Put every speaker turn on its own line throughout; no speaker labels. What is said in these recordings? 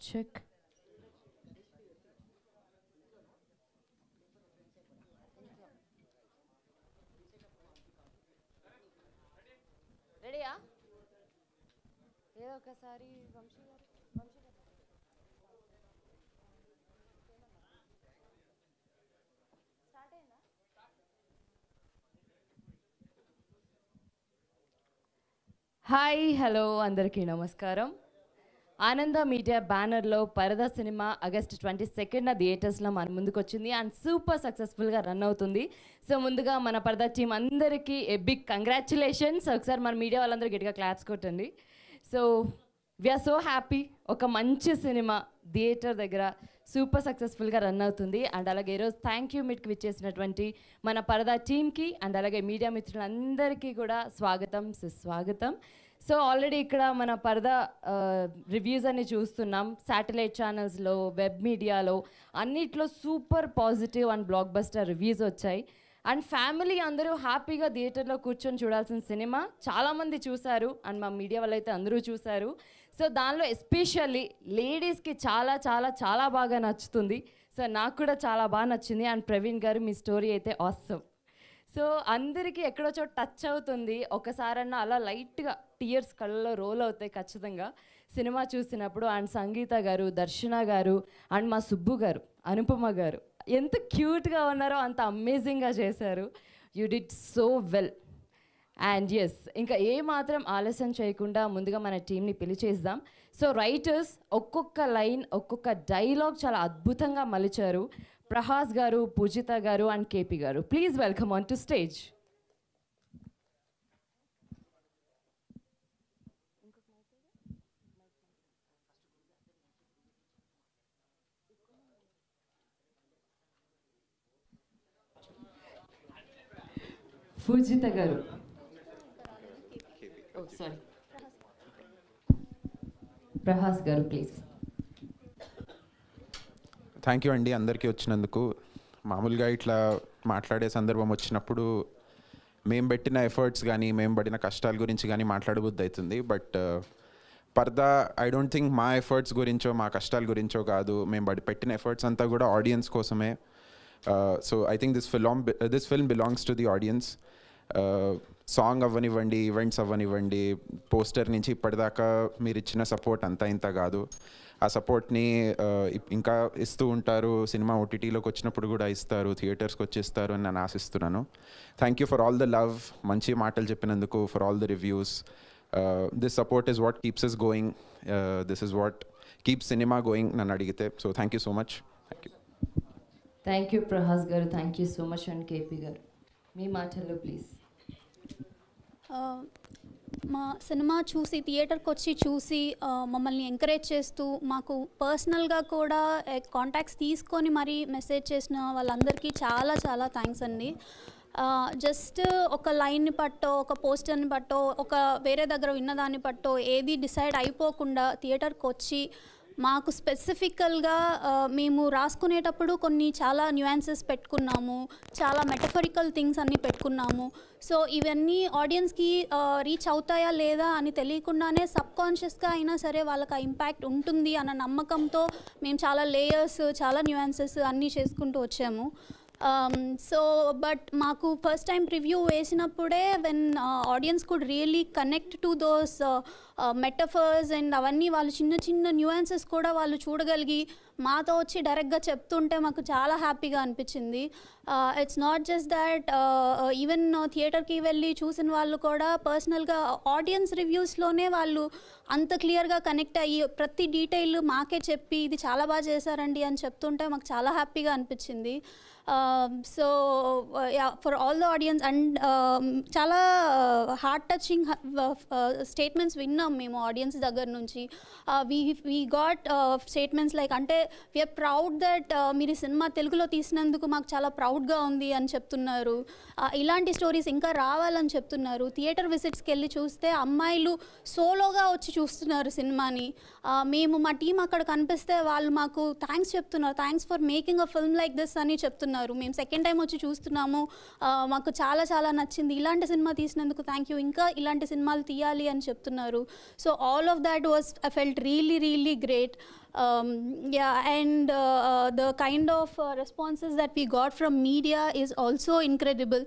Check. రెడీయా? ఏదో ఒకసారి వంశీ గారు స్టార్ట్ అయిందా? హాయ్, హలో, అందరికీ నమస్కారం. ఆనంద మీడియా బ్యానర్లో పరదా సినిమా ఆగస్ట్ 22న థియేటర్స్లో మన ముందుకు వచ్చింది అండ్ సూపర్ సక్సెస్ఫుల్గా రన్ అవుతుంది. సో ముందుగా మన పరదా టీం అందరికీ ఏ బిగ్ కంగ్రాచులేషన్స్. ఒకసారి మన మీడియా వాళ్ళందరూ గట్టిగా క్లాప్స్ కొట్టండి. సో వీఆర్ సో హ్యాపీ, ఒక మంచి సినిమా థియేటర్ దగ్గర సూపర్ సక్సెస్ఫుల్గా రన్ అవుతుంది. అండ్ అలాగే ఈరోజు థ్యాంక్ యూ మీట్కి విచ్చేసినటువంటి మన పరదా టీమ్కి అండ్ అలాగే మీడియా మిత్రులందరికీ కూడా స్వాగతం, సుస్వాగతం. సో ఆల్రెడీ ఇక్కడ మన పరదా రివ్యూస్ అన్ని చూస్తున్నాం, శాటిలైట్ ఛానల్స్లో, వెబ్ మీడియాలో అన్నిట్లో super positive and block buster reviews వచ్చాయి. అండ్ ఫ్యామిలీ అందరూ హ్యాపీగా థియేటర్లో కూర్చొని చూడాల్సిన సినిమా చాలామంది చూశారు అండ్ మా మీడియా వాళ్ళైతే అందరూ చూశారు. సో దానిలో ఎస్పెషల్లీ లేడీస్కి చాలా చాలా చాలా బాగా నచ్చుతుంది. సో నాకు కూడా చాలా బాగా నచ్చింది. అండ్ ప్రవీణ్ గారు మీ స్టోరీ అయితే ఆసమ్. సో అందరికీ ఎక్కడో చోట టచ్ అవుతుంది, ఒకసారన్నా అలా లైట్గా టీయర్స్ కళ్ళలో రోల్ అవుతాయి ఖచ్చితంగా సినిమా చూసినప్పుడు. అండ్ సంగీత గారు, దర్శన గారు అండ్ మా సుబ్బు గారు, అనుపమ గారు ఎంత క్యూట్గా ఉన్నారో అంత అమేజింగ్గా చేశారు. You did so well. And yes, ఇంకా ఏమాత్రం ఆలస్యం చేయకుండా ముందుగా మన టీంని పిలిచేద్దాం. సో రైటర్స్ ఒక్కొక్క లైన్, ఒక్కొక్క డైలాగ్ చాలా అద్భుతంగా మలిచారు. ప్రహాస్ గారు, పూజిత గారు అండ్ కేపీ గారు, please welcome on to stage. Poojitha గారు, సారీ, ప్రహాస్ గారు ప్లీజ్.
థ్యాంక్ యూ అండి అందరికీ వచ్చినందుకు. మామూలుగా ఇట్లా మాట్లాడే సందర్భం వచ్చినప్పుడు మేము పెట్టిన ఎఫర్ట్స్ కానీ మేము పడిన కష్టాల గురించి కానీ మాట్లాడబుద్ది అవుతుంది. But purdah I don't think మా ఎఫర్ట్స్ గురించో మా కష్టాల గురించో కాదు, మేము పెట్టిన ఎఫర్ట్స్ అంతా కూడా ఆడియన్స్ కోసమే. So I think this film belongs to the audience. Song అవ్వనివ్వండి, ఈవెంట్స్ అవ్వనివ్వండి, పోస్టర్ నుంచి ఇప్పటిదాకా మీరు ఇచ్చిన సపోర్ట్ అంతా ఇంత కాదు. ఆ సపోర్ట్ని ఇంకా ఇస్తూ ఉంటారు, సినిమా ఓటీటీలోకి వచ్చినప్పుడు కూడా ఇస్తారు, థియేటర్స్కి వచ్చేస్తారు అని నేను ఆశిస్తున్నాను. Thank you for all the love, మంచి మాటలు చెప్పినందుకు, for all the reviews. This support is what keeps us going, this is what keeps cinema going నన్ను అడిగితే. So thank you so much. Thank you.
Thank you Prahas గారు, thank you so much. And KP గారు మీ మాటల్లో please.
మా cinema చూసి థియేటర్కి వచ్చి చూసి మమ్మల్ని ఎంకరేజ్ చేస్తూ మాకు పర్సనల్గా కూడా కాంటాక్ట్స్ తీసుకొని మరీ మెసేజ్ చేసిన వాళ్ళందరికీ చాలా చాలా థ్యాంక్స్ అండి. జస్ట్ ఒక లైన్ని పట్టో, ఒక పోస్టర్ని పట్టో, ఒక వేరే దగ్గర విన్నదాన్ని పట్టో ఏది డిసైడ్ అయిపోకుండా థియేటర్కి వచ్చి మాకు స్పెసిఫికల్గా మేము రాసుకునేటప్పుడు కొన్ని చాలా న్యూయాన్సెస్ పెట్టుకున్నాము, చాలా మెటఫరికల్ థింగ్స్ అన్నీ పెట్టుకున్నాము. సో ఇవన్నీ ఆడియన్స్కి రీచ్ అవుతాయా లేదా అని తెలియకుండానే సబ్కాన్షియస్గా అయినా సరే వాళ్ళకి ఆ ఇంపాక్ట్ ఉంటుంది అన్న నమ్మకంతో మేము చాలా లేయర్స్, చాలా న్యూయాన్సెస్ అన్నీ చేసుకుంటూ వచ్చాము. సో బట్ మాకు ఫస్ట్ టైం ప్రివ్యూ వేసినప్పుడే when audience could really connect to those metaphors and అవన్నీ వాళ్ళు చిన్న చిన్న న్యూయాన్సెస్ కూడా వాళ్ళు చూడగలిగి మాతో వచ్చి డైరెక్ట్గా చెప్తుంటే మాకు చాలా హ్యాపీగా అనిపించింది. It's not just that, even థియేటర్కి వెళ్ళి చూసిన వాళ్ళు కూడా పర్సనల్గా ఆడియన్స్ రివ్యూస్లోనే వాళ్ళు అంత క్లియర్గా కనెక్ట్ అయ్యి ప్రతి డీటెయిల్ మాకే చెప్పి ఇది చాలా బాగా చేశారండి అని చెప్తుంటే మాకు చాలా హ్యాపీగా అనిపించింది. So for all the audience and చాలా హార్ట్ టచింగ్ స్టేట్మెంట్స్ విన్నాం మేము ఆడియన్స్ దగ్గర నుంచి. వీ గాట్ స్టేట్మెంట్స్ లైక్, అంటే వీఆర్ ప్రౌడ్ దట్ మీరు ఈ సినిమా తెలుగులో తీసినందుకు మాకు చాలా ప్రౌడ్గా ఉంది అని చెప్తున్నారు. ఇలాంటి స్టోరీస్ ఇంకా రావాలని చెప్తున్నారు. థియేటర్ విజిట్స్కి వెళ్ళి చూస్తే అమ్మాయిలు సోలోగా వచ్చి చూస్తున్నారు సినిమాని. మేము మా టీం అక్కడ కనిపిస్తే వాళ్ళు మాకు థ్యాంక్స్ చెప్తున్నారు, thanks for making a film like this అని చెప్తున్నారు. మేము సెకండ్ టైం వచ్చి చూస్తున్నాము, మాకు చాలా చాలా నచ్చింది, ఇలాంటి సినిమా తీసినందుకు థ్యాంక్ యూ, ఇంకా ఇలాంటి సినిమాలు తీయాలి అని చెప్తున్నారు. So all of that was I felt really really great. Yeah, and the kind of responses that we got from media is also incredible.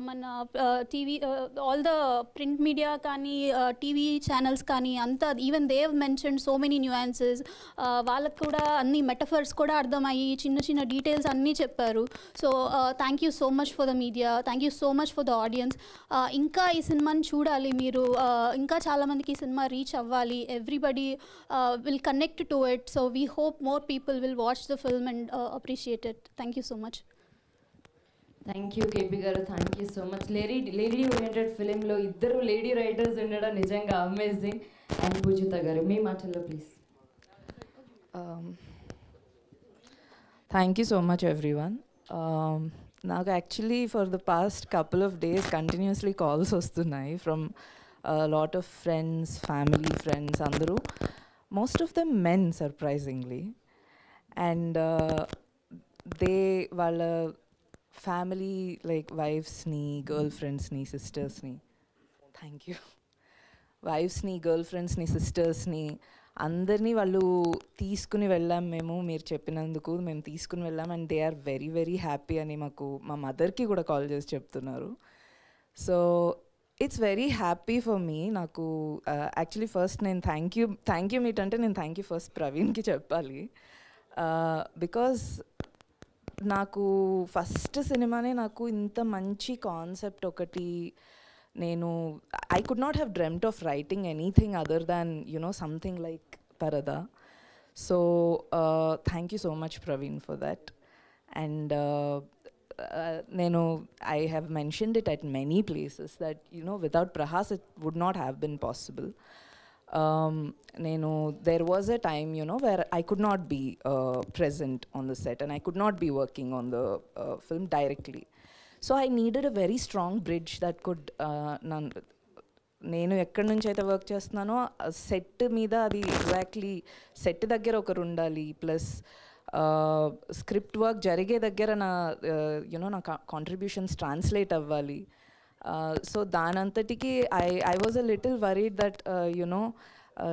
Mana TV, all the print media kani, TV channels kani, anta even they have mentioned so many nuances. వాళ్ళకు కూడా అన్ని metaphors కూడా అర్థమయ్యి చిన్న చిన్న details అన్నీ చెప్పారు. So thank you so much for the media, thank you so much for the audience. ఇంకా ఈ సినిమాని చూడాలి మీరు, ఇంకా చాలామందికి ఈ సినిమా రీచ్ అవ్వాలి. Everybody will connect to it. So we hope more people will watch the film and appreciate it. Thank you so much.
Thank you KP గారు, thank you so much. Lady oriented ఫిలింలో ఇద్దరు lady writers ఉండడం నిజంగా amazing. And పూజిత గారు మీ మాటల్లో please.
Thank you so much, everyone. నాకు actually for the past couple of days continuously calls వస్తున్నాయి from lot of friends, family friends అందరూ, most of them men surprisingly. And వాళ్ళ family like వైఫ్స్ని, girl ఫ్రెండ్స్ని, సిస్టర్స్ని, థ్యాంక్ యూ, వైఫ్స్ని, girl ఫ్రెండ్స్ని, సిస్టర్స్ని అందరినీ వాళ్ళు తీసుకుని వెళ్ళాం. మీరు చెప్పినందుకు మేము తీసుకుని వెళ్ళాం. And they are very very happy అని మాకు మా మదర్కి కూడా కాల్ చేసి చెప్తున్నారు. So it's very happy for me. నాకు యాక్చువల్లీ ఫస్ట్ నేను థ్యాంక్ యూ మీట్ అంటే నేను థ్యాంక్ యూ ఫస్ట్ ప్రవీణ్కి చెప్పాలి. బికాజ్ నాకు ఫస్ట్ సినిమానే నాకు ఇంత మంచి కాన్సెప్ట్ ఒకటి, నేను I could not have dreamt of writing anything other than, something like Parada. So thank you so much, Praveen, for that. And I have mentioned it at many places that, without Prahas, it would not have been possible. There was a time, where I could not be present on the set and I could not be working on the film directly. So I needed a very strong bridge that could నేను ఎక్కడి నుంచి అయితే work చేస్తున్నానో set మీద అది exactly set దగ్గర ఒకరు ఉండాలి, ప్లస్ స్క్రిప్ట్ వర్క్ జరిగే దగ్గర నా కాంట్రిబ్యూషన్స్ ట్రాన్స్లేట్ అవ్వాలి. సో దానంతటికి I was a little worried that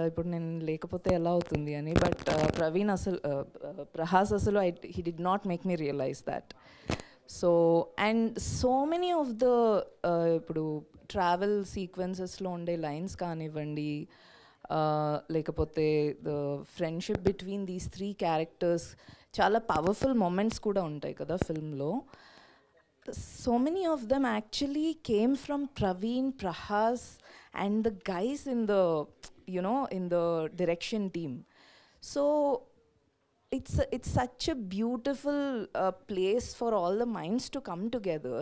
ఇప్పుడు నేను లేకపోతే ఎలా అవుతుంది అని. బట్ ప్రవీణ్ ప్రహాస్ అసలు he did not make me realise that. So and so many of the ఇప్పుడు ట్రావెల్ సీక్వెన్సెస్లో ఉండే లైన్స్ కానివ్వండి, లేకపోతే the friendship between these 3 characters, చాలా పవర్ఫుల్ మూమెంట్స్ కూడా ఉంటాయి కదా ఫిల్మ్లో. So many of them actually came from Praveen, Prahas and the guys in the direction team. So it's such a beautiful place for all the minds to come together,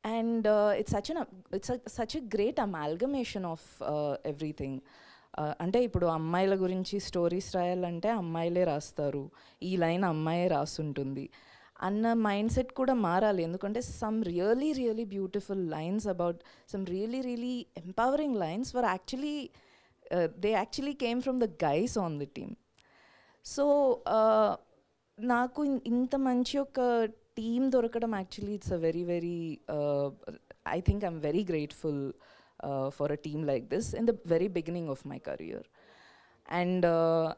and it's such a great amalgamation of everything. అంటే ఇప్పుడు అమ్మాయిల గురించి stories రాయాలంటే అమ్మాయిలే రాస్తారు, ఈ line అమ్మాయే రాసుంటుంది అన్న మైండ్ సెట్ కూడా మారాలి. ఎందుకంటే some really really beautiful lines about some really really empowering lines were actually they actually came from the guys on the team. So నాకు ఇంత మంచి ఒక టీమ్ దొరకడం actually it's a very very I think I'm very grateful for a team like this in the very beginning of my career. And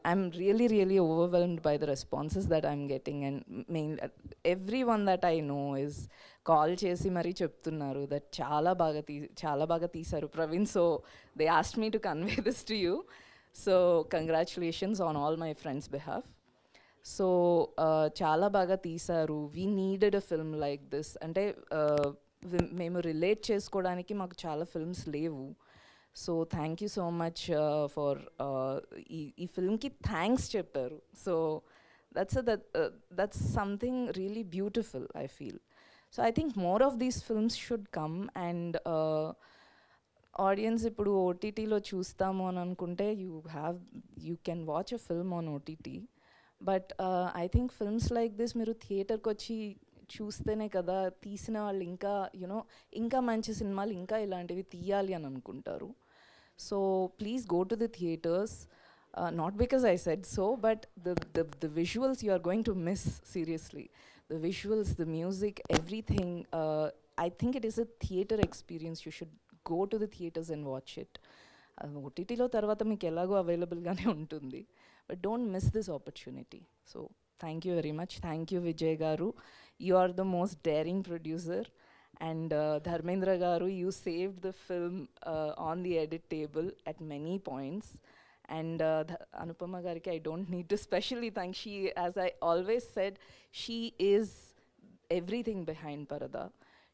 I'm really overwhelmed by the responses that I'm getting, and everyone that I know is call chesi mari cheptunnaru that చాలా బాగా తీశారు Praveen. So they asked me to convey this to you. So congratulations on all my friends' behalf. So చాలా బాగా తీశారు. We needed a film like this. అంటే మేము relate చేసుకోవడానికి మాకు చాలా ఫిల్మ్స్ లేవు. So thank you so much for ఈ ఫిల్మ్కి థ్యాంక్స్ చెప్పారు. So that's something really beautiful, I feel. So I think more of these films should come, and audience ఇప్పుడు ఓటీటీలో చూస్తాము అని అనుకుంటే you can watch a film on OTT, but I think films like this మీరు థియేటర్కి వచ్చి చూస్తేనే కదా తీసిన వాళ్ళు ఇంకా మంచి సినిమాలు ఇంకా ఇలాంటివి తీయాలి అని అనుకుంటారు. So please go to the theatres, not because I said so, but the visuals you are going to miss, seriously. The visuals, the music, everything. I think it is a theater experience. You should go to the theaters and watch it. ఓటీటీలో తర్వాత మీకు ఎలాగో అవైలబుల్గానే ఉంటుంది, but don't miss this opportunity. So thank you very much. Thank you, Vijay Garu. You are the most daring producer. And Dharmendra Garu, you saved the film on the edit table at many points. And Anupama Gariki, I don't need to specially thank. She, as I always said, she is everything behind Parada.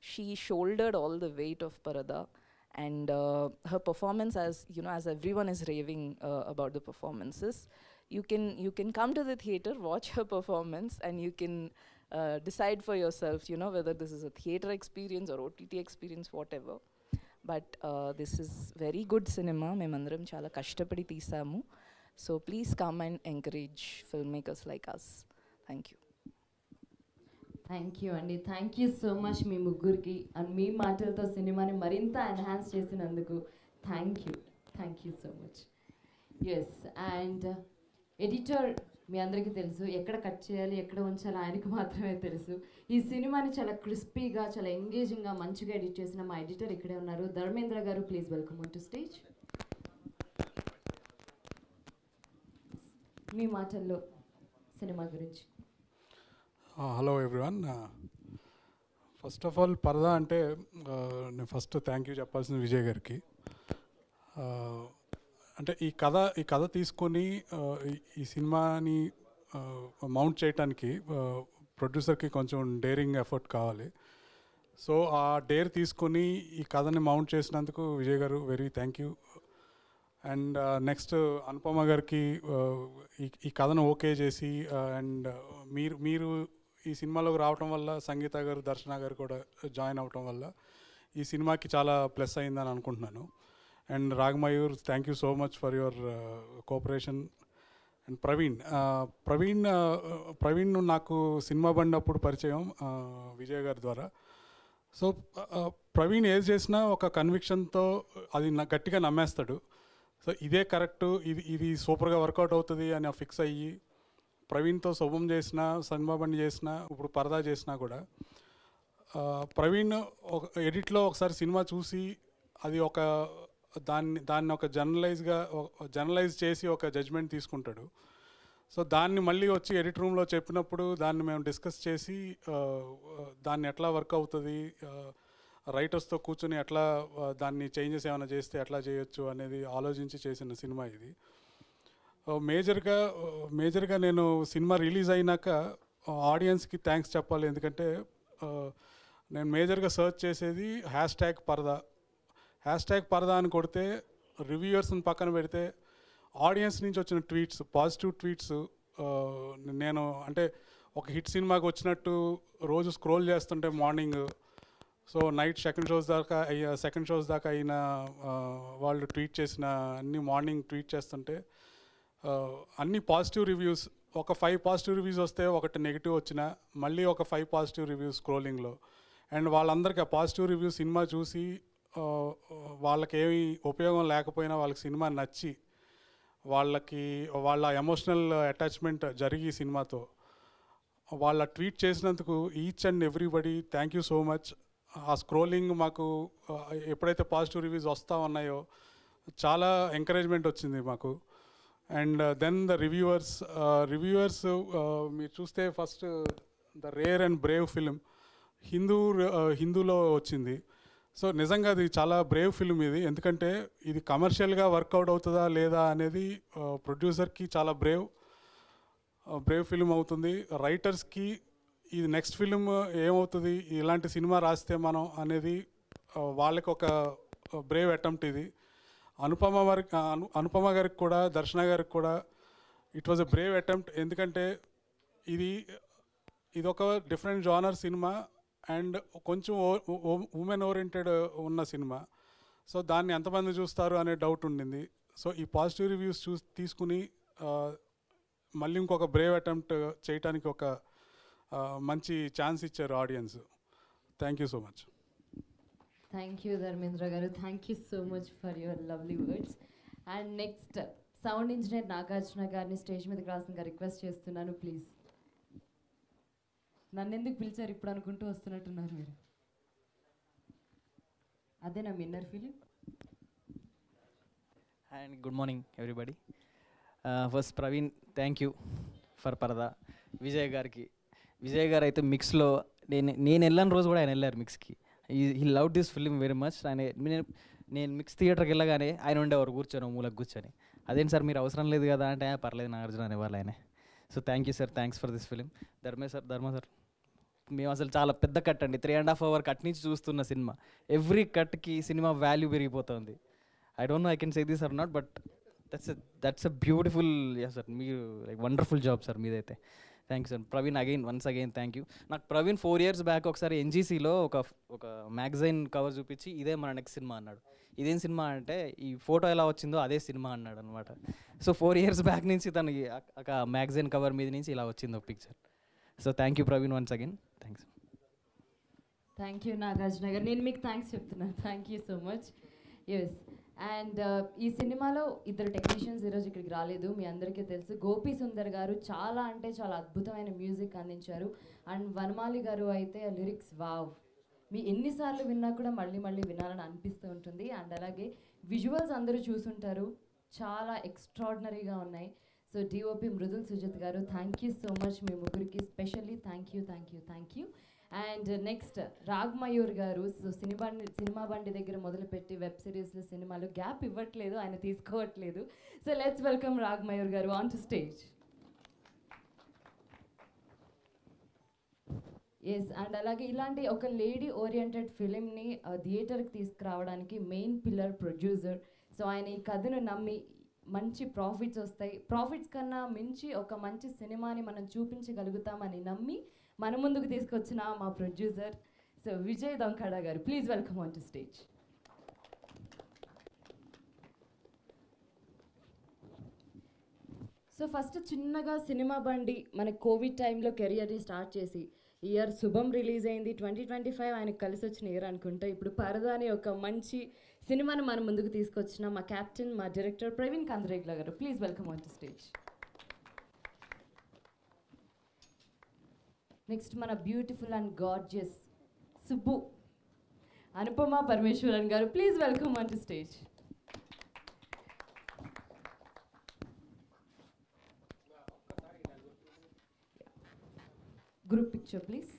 She shouldered all the weight of Parada. And her performance, as you know, as everyone is raving about the performances, you can come to the theater, watch her performance, and you can decide for yourself, you know, whether this is a theater experience or OTT experience, whatever. But this is very good cinema. Memandaram chala kashtapadi teesamu. So please come and encourage filmmakers like us. Thank you.
Thank you అండి, thank you so much మీ ముగ్గురికి and మీ మాటలతో సినిమాని మరింత enhance చేసినందుకు thank you so much. Yes, and editor మీ అందరికీ తెలుసు, ఎక్కడ కట్ చేయాలి ఎక్కడ ఉంచాలి ఆయనకు మాత్రమే తెలుసు. ఈ సినిమాని చాలా క్రిస్పీగా చాలా ఎంగేజింగ్గా మంచిగా ఎడిట్ చేసిన మా ఎడిటర్ ఇక్కడే ఉన్నారు, ధర్మేంద్ర గారు. Please welcome on to stage. మీ మాటల్లో సినిమా గురించి.
Hello everyone. First of all Paradha అంటే నేను ఫస్ట్ థ్యాంక్ యూ చెప్పాల్సింది విజయ్ గారికి. అంటే ఈ కథ తీసుకొని ఈ సినిమాని మౌంట్ చేయడానికి ప్రొడ్యూసర్కి కొంచెం డేరింగ్ ఎఫర్ట్ కావాలి. సో ఆ డేర్ తీసుకొని ఈ కథని మౌంట్ చేసినందుకు విజయ్ గారు very thank you. And next Anupama గారికి ఈ కథను ఓకే చేసి అండ్ మీరు ఈ సినిమాలోకి రావటం వల్ల, సంగీత గారు, దర్శన గారు కూడా జాయిన్ అవ్వటం వల్ల ఈ సినిమాకి చాలా ప్లస్ అయిందని అనుకుంటున్నాను. And Ragamayur, thank you so much for your cooperation. And Praveen నాకు సినిమా బండి పరిచయం విజయ్ గారి ద్వారా. సో ప్రవీణ్ ఏది చేసినా ఒక కన్విక్షన్తో అది గట్టిగా నమ్మేస్తాడు. సో ఇదే కరెక్టు, ఇది సూపర్గా వర్కౌట్ అవుతుంది అని ఫిక్స్ అయ్యి ప్రవీణ్తో శుభం చేసిన, సినిమా బండి చేసిన, ఇప్పుడు పరదా చేసినా కూడా ప్రవీణ్ ఒక ఎడిట్లో ఒకసారి సినిమా చూసి అది ఒక దాన్ని ఒక జర్నలైజ్ చేసి ఒక జడ్జ్మెంట్ తీసుకుంటాడు. సో దాన్ని మళ్ళీ వచ్చి ఎడిట్ రూమ్లో చెప్పినప్పుడు దాన్ని మేము డిస్కస్ చేసి దాన్ని ఎట్లా వర్క్ అవుతుంది, రైటర్స్తో కూర్చొని ఎట్లా దాన్ని చేంజెస్ ఏమైనా చేస్తే ఎట్లా చేయొచ్చు అనేది ఆలోచించి చేసిన సినిమా ఇది. మేజర్గా నేను సినిమా రిలీజ్ అయినాక ఆడియన్స్కి థ్యాంక్స్ చెప్పాలి. ఎందుకంటే నేను మేజర్గా సర్చ్ చేసేది #పరదా అని కొడితే రివ్యూయర్స్ని పక్కన పెడితే ఆడియన్స్ నుంచి వచ్చిన ట్వీట్స్, పాజిటివ్ ట్వీట్స్, నేను అంటే ఒక హిట్ సినిమాకి వచ్చినట్టు రోజు స్క్రోల్ చేస్తుంటే morning, so night second shows దాకా అయిన వాళ్ళు ట్వీట్ చేసిన అన్ని మార్నింగ్ ట్వీట్ చేస్తుంటే అన్ని పాజిటివ్ రివ్యూస్, ఒక 5 పాజిటివ్ రివ్యూస్ వస్తే ఒకటి నెగిటివ్ వచ్చినా మళ్ళీ ఒక 5 పాజిటివ్ రివ్యూస్ స్క్రోలింగ్లో. అండ్ వాళ్ళందరికీ ఆ పాజిటివ్ రివ్యూ సినిమా చూసి వాళ్ళకి ఏమి ఉపయోగం లేకపోయినా వాళ్ళకి సినిమా నచ్చి వాళ్ళ ఎమోషనల్ అటాచ్మెంట్ జరిగి సినిమాతో వాళ్ళ ట్వీట్ చేసినందుకు each and everybody thank you so much. ఆ స్క్రోలింగ్ మాకు ఎప్పుడైతే పాజిటివ్ రివ్యూస్ వస్తూ ఉన్నాయో చాలా ఎంకరేజ్మెంట్ వచ్చింది మాకు. అండ్ దెన్ ద రివ్యూవర్స్ మీరు చూస్తే first the rare and brave film హిందూలో వచ్చింది. సో నిజంగా అది చాలా బ్రేవ్ ఫిలిం ఇది. ఎందుకంటే ఇది కమర్షియల్గా వర్కౌట్ అవుతుందా లేదా అనేది ప్రొడ్యూసర్కి చాలా బ్రేవ్ ఫిలిం అవుతుంది. రైటర్స్కి ఇది నెక్స్ట్ ఫిలిం ఏమవుతుంది, ఇలాంటి సినిమా రాస్తే మనం అనేది వాళ్ళకి ఒక బ్రేవ్ అటెంప్ట్ ఇది. అనుపమ గారికి కూడా, దర్శన గారికి కూడా it was a Brave attempt. ఎందుకంటే ఇది ఒక డిఫరెంట్ జానర్ సినిమా అండ్ కొంచెం ఉమెన్ ఓరియంటెడ్ ఉన్న సినిమా. సో దాన్ని ఎంతమంది చూస్తారు అనే డౌట్ ఉండింది. సో ఈ పాజిటివ్ రివ్యూస్ తీసుకుని మళ్ళీ ఇంకొక బ్రేవ్ అటెంప్ట్ చేయడానికి ఒక మంచి ఛాన్స్ ఇచ్చారు audience. Thank you so much.
Thank you Dharmendra గారు, thank you so much for your lovely words. And next sound engineer Nagarjuna గారిని స్టేజ్ మీదకి రాసిందిగా రిక్వెస్ట్ చేస్తున్నాను ప్లీజ్. నన్ను ఎందుకు పిలిచారు ఇప్పుడు అనుకుంటూ వస్తున్నట్టున్నారు మీరు. అదేనా మీ inner feeling?
And good morning everybody. First Praveen thank you for Paradha. Vijay గారికి, విజయ్ గారు అయితే మిక్స్లో నేను వెళ్ళని రోజు కూడా ఆయన వెళ్ళారు మిక్స్కి. ఈ love this film very much. నేను మిక్స్ థియేటర్కి వెళ్ళగానే ఆయన ఉండేవారు కూర్చొని, మూలకు కూర్చొని. అదేంటి సార్ మీరు అవసరం లేదు కదా అంటే పర్లేదు నాగార్జున అనేవాళ్ళు ఆయన. So thank you sir, thanks for this film. ధర్మ సార్ మేము అసలు చాలా పెద్ద కట్ అండి, 3.5 hour కట్ నుంచి చూస్తున్న సినిమా. ఎవ్రీ కట్కి సినిమా వాల్యూ పెరిగిపోతుంది. I don't know I can say this or not, but that's a beautiful sir. మీరు లైక్ వండర్ఫుల్ జాబ్ సార్ మీదైతే. Thank you sir. Praveen once again thank you. నాకు Praveen 4 years back ఒకసారి ఎన్జీసీలో ఒక మ్యాగజైన్ కవర్ చూపించి ఇదే మన next cinema అన్నాడు. ఇదేం సినిమా అంటే ఈ ఫోటో ఎలా వచ్చిందో అదే సినిమా అన్నాడు అనమాట. సో 4 years బ్యాక్ నుంచి తనకి ఒక మ్యాగజైన్ కవర్ మీద నుంచి ఇలా వచ్చింది ఒక picture. So thank you Praveen once again. Thanks.
Thank you Nagarjuna garu. నేను మీకు థ్యాంక్స్ చెప్తున్నాను. Thank you so much. Yes. And ఈ సినిమాలో ఇద్దరు టెక్నీషియన్స్ ఈరోజు ఇక్కడికి రాలేదు, మీ అందరికీ తెలుసు. గోపి సుందర్ గారు చాలా అంటే చాలా అద్భుతమైన మ్యూజిక్ అందించారు. అండ్ వనమాలి గారు అయితే లిరిక్స్ వావ్, మీ ఎన్నిసార్లు విన్నా కూడా మళ్ళీ మళ్ళీ వినాలని అనిపిస్తూ ఉంటుంది. అండ్ అలాగే విజువల్స్ అందరూ చూసుంటారు, చాలా ఎక్స్ట్రాడినరీగా ఉన్నాయి. సో డిఓపి మృదుల్ సుజిత్ గారు, థ్యాంక్ యూ సో మచ్. మీ ముగ్గురికి specially thank you. And next Rag Mayur గారు. సో సినిమా బండి దగ్గర మొదలుపెట్టి వెబ్ సిరీస్లు, సినిమాలు గ్యాప్ ఇవ్వట్లేదు, ఆయన తీసుకోవట్లేదు. So let's welcome Rag Mayur గారు on to stage. Yes. And అలాగే ఇలాంటి ఒక లేడీ ఓరియంటెడ్ ఫిలింని థియేటర్కి తీసుకురావడానికి మెయిన్ పిల్లర్ ప్రొడ్యూసర్. సో ఆయన ఈ కథను నమ్మి మంచి ప్రాఫిట్స్ వస్తాయి, ప్రాఫిట్స్ కన్నా మించి ఒక మంచి సినిమాని మనం చూపించగలుగుతామని నమ్మి మన ముందుకు తీసుకొచ్చిన మా ప్రొడ్యూసర్ సో విజయ్ దొంకడ గారు, please welcome on to stage. So first చిన్నగా సినిమా బండి మన కోవిడ్ టైంలో కెరియర్ని స్టార్ట్ చేసి ఇయర్ శుభం రిలీజ్ అయింది, 2025 ఆయనకు కలిసి వచ్చిన ఇయర్ అనుకుంటా. ఇప్పుడు పరదా అనే ఒక మంచి సినిమాను మన ముందుకు తీసుకొచ్చిన మా కెప్టెన్, మా డైరెక్టర్ ప్రవీణ్ కంద్రేగ్ల గారు, please welcome on to stage. Next మన beautiful and gorgeous Subbu Anupama Parameswaran గారు, please welcome on to stage. Group picture please.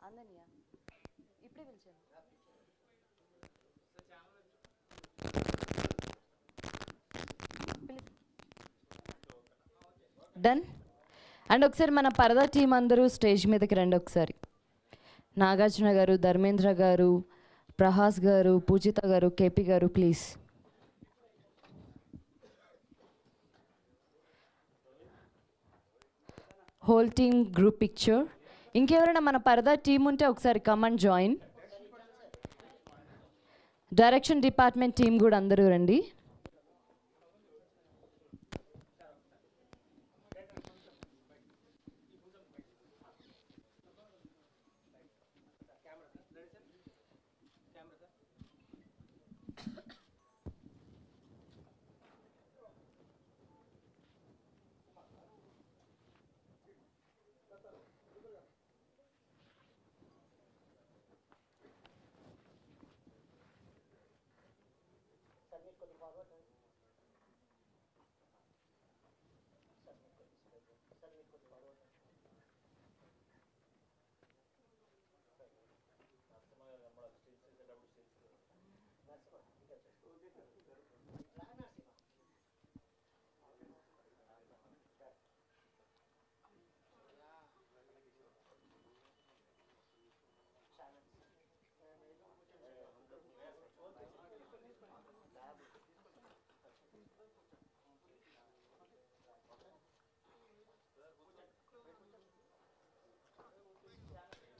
అందనియా ఇప్పుడే పిలిచాను. డన్. అండ్ ఒకసారి మన పరదా టీం అందరూ స్టేజ్ మీదకి రండి ఒకసారి. నాగార్జున గారు, ధర్మేంద్ర గారు, ప్రహాస్ గారు, పూజిత గారు, కేపీ గారు, please. Whole team group picture. ఇంకెవరైనా మన పరదా టీం ఉంటే ఒకసారి command join. Direction department team కూడా అందరూ రండి.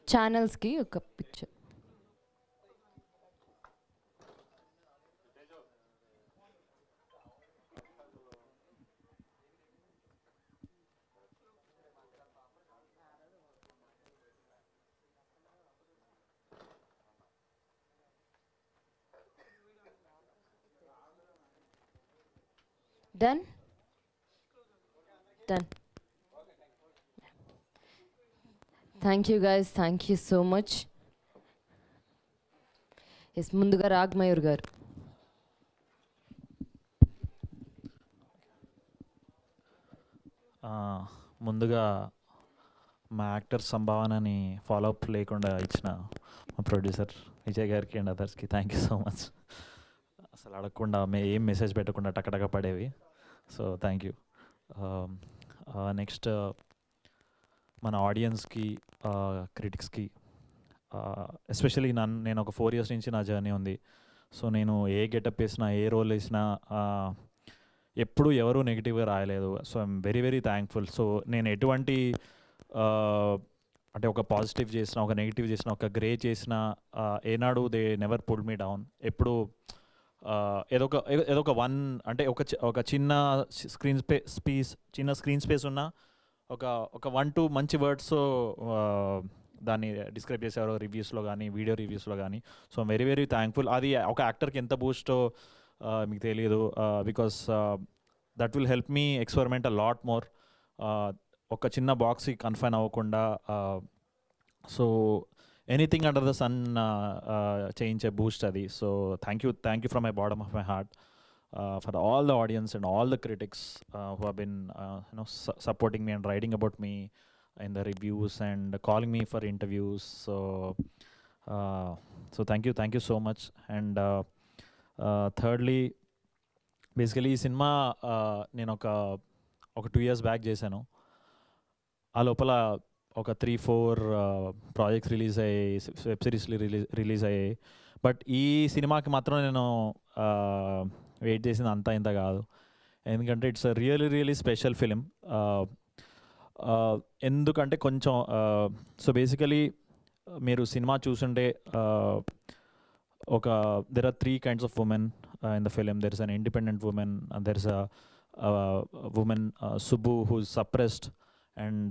ఛానల్స్కి ఒక picture. Done? Done. Thank you guys. Thank you so much. Yes, ముందుగా రాగ్మయూర్ గారు.
ముందుగా మా యాక్టర్ సంభావనని ఫాలోఅప్ లేకుండా ఇచ్చిన మా ప్రొడ్యూసర్ విజయ్ గారికి అండ్ అదర్స్కి థ్యాంక్ యూ సో మచ్. అసలు అడగకుండా ఏం మెసేజ్ పెట్టకుండా టకటక పడేవి. So thank you. నెక్స్ట్ మన ఆడియన్స్కి, క్రిటిక్స్కి, ఎస్పెషలీ నేను ఒక 4 years నుంచి నా జర్నీ ఉంది. సో నేను ఏ గెటప్ వేసినా, ఏ రోల్ వేసినా ఎప్పుడు ఎవరు నెగిటివ్గా రాయలేదు. So I'm very very thankful. So నేను ఎటువంటి అంటే ఒక పాజిటివ్ చేసిన, ఒక నెగిటివ్ చేసిన, ఒక గ్రే చేసిన ఏనాడు they never pull me down. ఎప్పుడు ఏదో ఒక అంటే ఒక చిన్న స్క్రీన్ స్పేస్ ఉన్న ఒక 1-2 మంచి వర్డ్స్ దాన్ని డిస్క్రైబ్ చేసేవారు రివ్యూస్లో కానీ, వీడియో రివ్యూస్లో కానీ. So very very thankful. అది ఒక యాక్టర్కి ఎంత బూస్టో మీకు తెలియదు, because that will help me experiment a lot more. ఒక చిన్న బాక్స్కి కన్ఫైన్ అవ్వకుండా, so anything under the sun చేయించే బూస్ట్ అది. So thank you from my bottom of my heart for all the audience and all the critics who have been supporting me and writing about me in the reviews and calling me for interviews. So thank you so much. And thirdly, basically ఈ cinema నేను ఒక 2 years back చేశాను. ఆ లోపల ఒక 3-4 projects release అయ్యాయి, web సిరీస్లు release అయ్యాయి. బట్ ఈ సినిమాకి మాత్రం నేను వెయిట్ చేసింది అంతా ఇంత కాదు. ఎందుకంటే ఇట్స్ రియలీ స్పెషల్ ఫిలిం. ఎందుకంటే కొంచెం సో బేసికలీ మీరు సినిమా చూసుంటే there are 3 kinds of women in the film. There is an independent woman, and there is a woman, Subbu, who is suppressed, and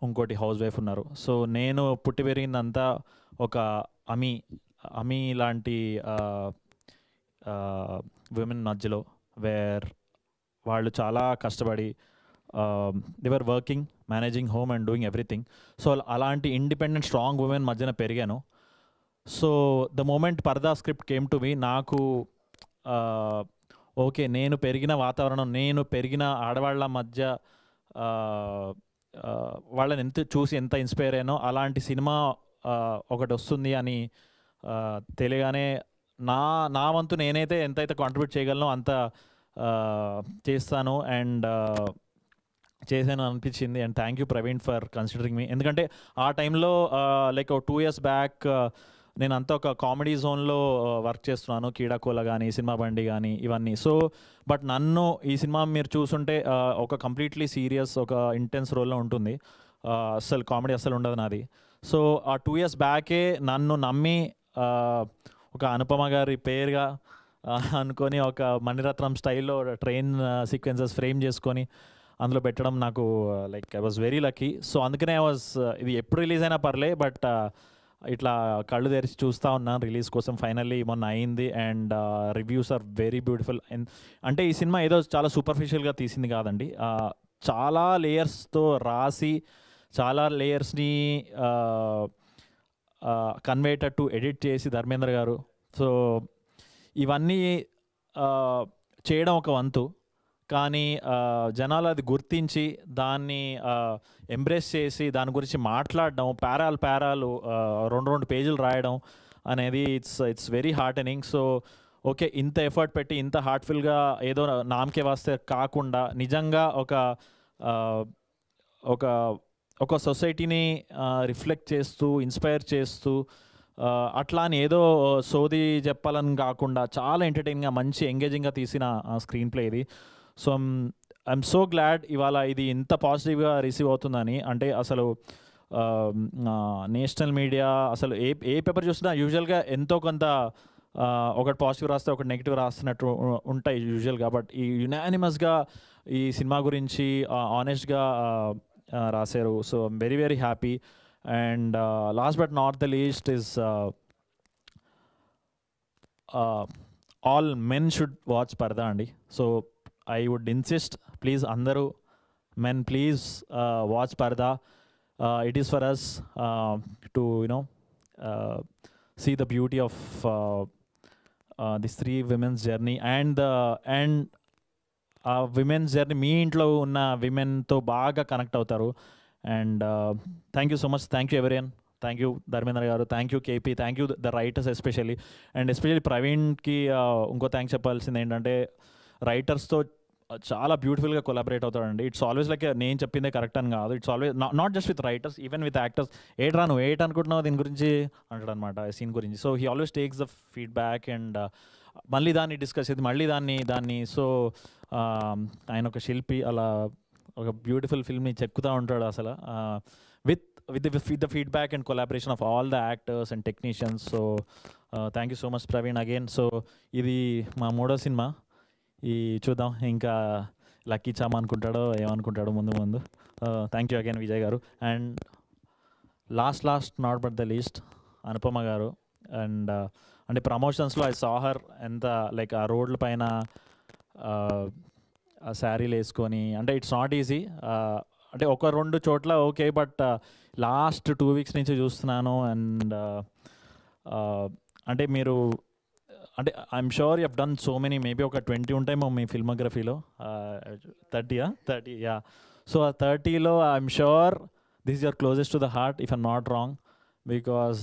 ఇంకోటి హౌస్ వైఫ్ ఉన్నారు. So నేను పుట్టి పెరిగిందంతా ఒక అమీ లాంటి విమెన్ మధ్యలో, వేర్ వాళ్ళు చాలా కష్టపడి they were working, managing home and doing everything. So అలాంటి ఇండిపెండెంట్ స్ట్రాంగ్ ఉమెన్ మధ్యన పెరిగాను. సో ద మూమెంట్ పరదా స్క్రిప్ట్ కేమ్ టు మీ, నాకు ఓకే నేను పెరిగిన వాతావరణం, నేను పెరిగిన ఆడవాళ్ళ మధ్య వాళ్ళని చూసి ఎంత ఇన్స్పైర్ అయ్యానో అలాంటి సినిమా ఒకటి వస్తుంది అని తెలియగానే నా వంతు నేనైతే ఎంతైతే కాంట్రిబ్యూట్ చేయగలనో అంత చేస్తాను అండ్ చేశాను అనిపించింది. And thank you Praveen for considering మీ. ఎందుకంటే ఆ టైంలో లైక్ 2 years బ్యాక్ నేను అంతా ఒక కామెడీ జోన్లో వర్క్ చేస్తున్నాను, కీడాకోల కానీ, సినిమా బండి కానీ ఇవన్నీ. సో బట్ నన్ను ఈ సినిమా మీరు చూసుంటే ఒక కంప్లీట్లీ సీరియస్, ఒక ఇంటెన్స్ రోల్లో ఉంటుంది. అసలు కామెడీ అసలు ఉండదు నాది. సో ఆ 2 years బ్యాకే నన్ను నమ్మి ఒక అనుపమ గారి పేరుగా అనుకొని ఒక మణిరత్నం స్టైల్లో ట్రైన్ సీక్వెన్సెస్ ఫ్రేమ్ చేసుకొని అందులో పెట్టడం నాకు like I was very lucky. So అందుకనే ఇది ఎప్పుడు రిలీజ్ అయినా పర్లే, బట్ ఇట్లా కళ్ళు తెరిచి చూస్తూ ఉన్నాను రిలీజ్ కోసం. ఫైనల్లీ మొన్న అయింది and reviews are very beautiful. అంటే ఈ సినిమా ఏదో చాలా సూపర్ఫిషియల్గా తీసింది కాదండి, చాలా లేయర్స్తో రాసి, చాలా లేయర్స్ని కన్వేటెడ్ టు ఎడిట్ చేసి ధర్మేంద్ర గారు. సో ఇవన్నీ చేయడం ఒక వంతు, కానీ జనాలు అది గుర్తించి దాన్ని ఎంబ్రేస్ చేసి దాని గురించి మాట్లాడడం, పేరాలు 2 పేజీలు రాయడం అనేది ఇట్స్ వెరీ హార్టెనింగ్. సో ఓకే, ఇంత ఎఫర్ట్ పెట్టి ఇంత హార్ట్ఫుల్గా ఏదో నామకే వాస్తే కాకుండా నిజంగా ఒక సొసైటీని రిఫ్లెక్ట్ చేస్తూ, ఇన్స్పైర్ చేస్తూ, అట్లా అని ఏదో సోది చెప్పాలని కాకుండా చాలా ఎంటర్టైనింగ్గా, మంచి ఎంగేజింగ్గా తీసిన స్క్రీన్ ప్లే ఇది. సో ఐఎమ్ సో గ్లాడ్ ఇవాళ ఇది ఇంత పాజిటివ్గా రిసీవ్ అవుతుందని. అంటే అసలు నేషనల్ మీడియా అసలు ఏ పేపర్ చూసినా యూజువల్గా ఎంతో కొంత ఒకటి పాజిటివ్ రాస్తే ఒకటి నెగిటివ్ రాస్తున్నట్టు ఉంటాయి యూజువల్గా. బట్ ఈ యునానిమస్గా ఈ సినిమా గురించి ఆనెస్ట్గా రాశారు. So I'm very very happy. And last but not the least is all men should watch Paradha అండి. So I would insist, please అందరూ men please watch Paradha. It is for us to see the beauty of this 3 women's journey and women's journey మీ ఇంట్లో ఉన్న విమెన్తో బాగా connect అవుతారు. And thank you so much. Thank you everyone. Thank you Dharmendra గారు. Thank you KP. Thank you the writers especially. And especially ప్రవీణ్కి ఇంకో thanks చెప్పాల్సింది ఏంటంటే రైటర్స్తో చాలా బ్యూటిఫుల్గా కొలాబరేట్ అవుతాడండి. ఇట్స్ ఆల్వేస్ లైక్ నేను చెప్పిందే కరెక్ట్ అని కాదు. It's always not just with writers, even with actors. నువ్వు అనుకుంటున్నావు దీని గురించి అంటాడు అనమాట, సీన్ గురించి. So he always takes the feedback and మళ్ళీ దాన్ని డిస్కస్ చేసి మళ్ళీ దాన్ని సో ఆయన ఒక శిల్పి, అలా ఒక బ్యూటిఫుల్ ఫిల్మ్ని చెక్కుతూ ఉంటాడు అసలు with the feedback and collaboration of all the actors and technicians. So thank you so much Praveen again. So ఇది మా 3వ సినిమా. ఈ చూద్దాం ఇంకా లక్కీ చామ అనుకుంటాడో ఏమనుకుంటాడో ముందు. థ్యాంక్ యూ అగైన్ విజయ్ గారు. And last not but the least Anupama గారు. అండ్ అంటే ప్రమోషన్స్లో ఐ సా హర్ ఎంత లైక్ ఆ రోడ్ల పైన ఆ శారీలు వేసుకొని, అంటే ఇట్స్ నాట్ ఈజీ. అంటే 1-2 చోట్ల ఓకే, బట్ లాస్ట్ 2 weeks నుంచి చూస్తున్నాను. అండ్ అంటే మీరు అంటే I'm sure you have done so many, maybe ఒక 20 ఉంటాయేమో మీ ఫిల్మోగ్రఫీలో. 30 యా. సో ఆ 30లో I'm sure this is your closest to the heart if I'm not wrong. Because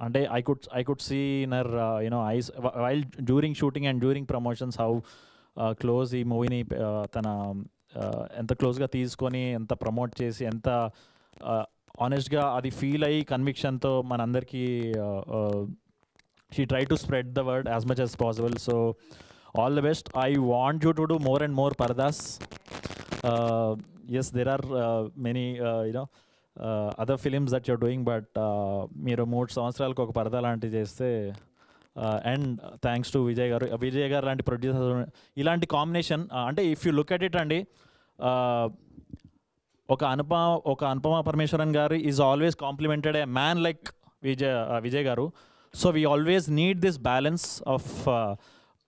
అంటే I could see in her eyes while during shooting and during promotions how close ఈ మూవీని తన ఎంత క్లోజ్గా తీసుకొని, ఎంత ప్రమోట్ చేసి, ఎంత ఆనెస్ట్గా అది ఫీల్ అయ్యి కన్విక్షన్తో మనందరికీ she tried to spread the word as much as possible. So all the best. I want you to do more and more pardas. Yes, there are many other films that you're doing, but మీరు 3 సంవత్సరాలకు ఒక పరదా లాంటివి చేస్తే, and thanks to Vijay గారు లాంటి producer, ఇలాంటి combination. అంటే if you look at it అండి, ఒక అనుపమ పరమేశ్వరన్ గారు is always complimented A man like Vijay గారు. So we always need this balance of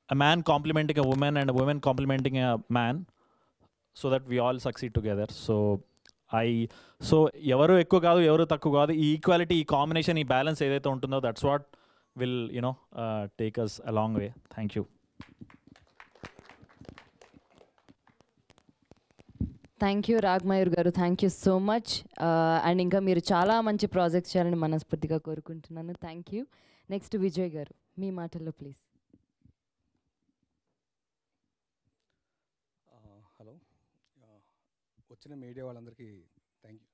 a man complimenting a woman and a woman complimenting a man, so that we all succeed together. So ఎవరు ఎక్కువ కాదు, ఎవరు తక్కువ కాదు, ఈ equality, ఈ combination, ఈ బ్యాలెన్స్ ఏదైతే ఉంటుందో, that's what will take us a long way. Thank you.
Thank you Ragmayur గారు. Thank you so much. And ఇంకా మీరు చాలా మంచి ప్రాజెక్ట్స్ చేయాలని మనస్ఫూర్తిగా కోరుకుంటున్నాను. Thank you. నెక్స్ట్ విజయ్ గారు, మీ మాటల్లో ప్లీజ్.
హలో, వచ్చిన మీడియా వాళ్ళందరికీ thank you.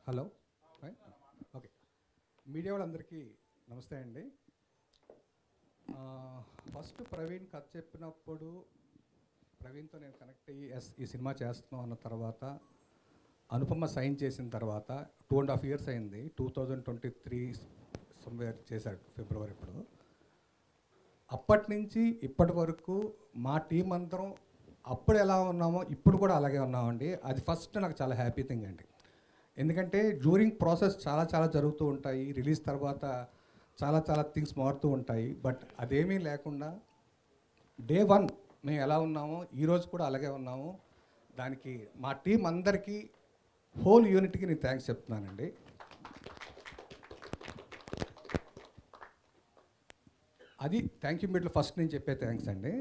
Hello, okay. Media వాళ్ళందరికీ నమస్తే అండి. ఫస్ట్ ప్రవీణ్ కథ చెప్పినప్పుడు ప్రవీణ్తో నేను కనెక్ట్ అయ్యి ఈ సినిమా చేస్తున్నాం అన్న తర్వాత, అనుపమ సైన్ చేసిన తర్వాత 2.5 years అయింది. 2023 సమ్వేర్ చేశాడు, ఫిబ్రవరి. ఇప్పుడు అప్పటి నుంచి ఇప్పటి వరకు మా టీం అందరం అప్పుడు ఎలా ఉన్నామో ఇప్పుడు కూడా అలాగే ఉన్నామండి. అది ఫస్ట్ నాకు చాలా హ్యాపీ థింగ్ అండి. ఎందుకంటే డ్యూరింగ్ ప్రాసెస్ చాలా జరుగుతూ ఉంటాయి, రిలీజ్ తర్వాత చాలా థింగ్స్ మారుతూ ఉంటాయి. బట్ అదేమీ లేకుండా డే 1 మేము ఎలా ఉన్నామో ఈరోజు కూడా అలాగే ఉన్నాము. దానికి మా టీం అందరికీ, హోల్ యూనిట్కి నేను థ్యాంక్స్ చెప్తున్నానండి. అది థ్యాంక్ యూ మీట్లో ఫస్ట్ నేను చెప్పే థ్యాంక్స్ అండి.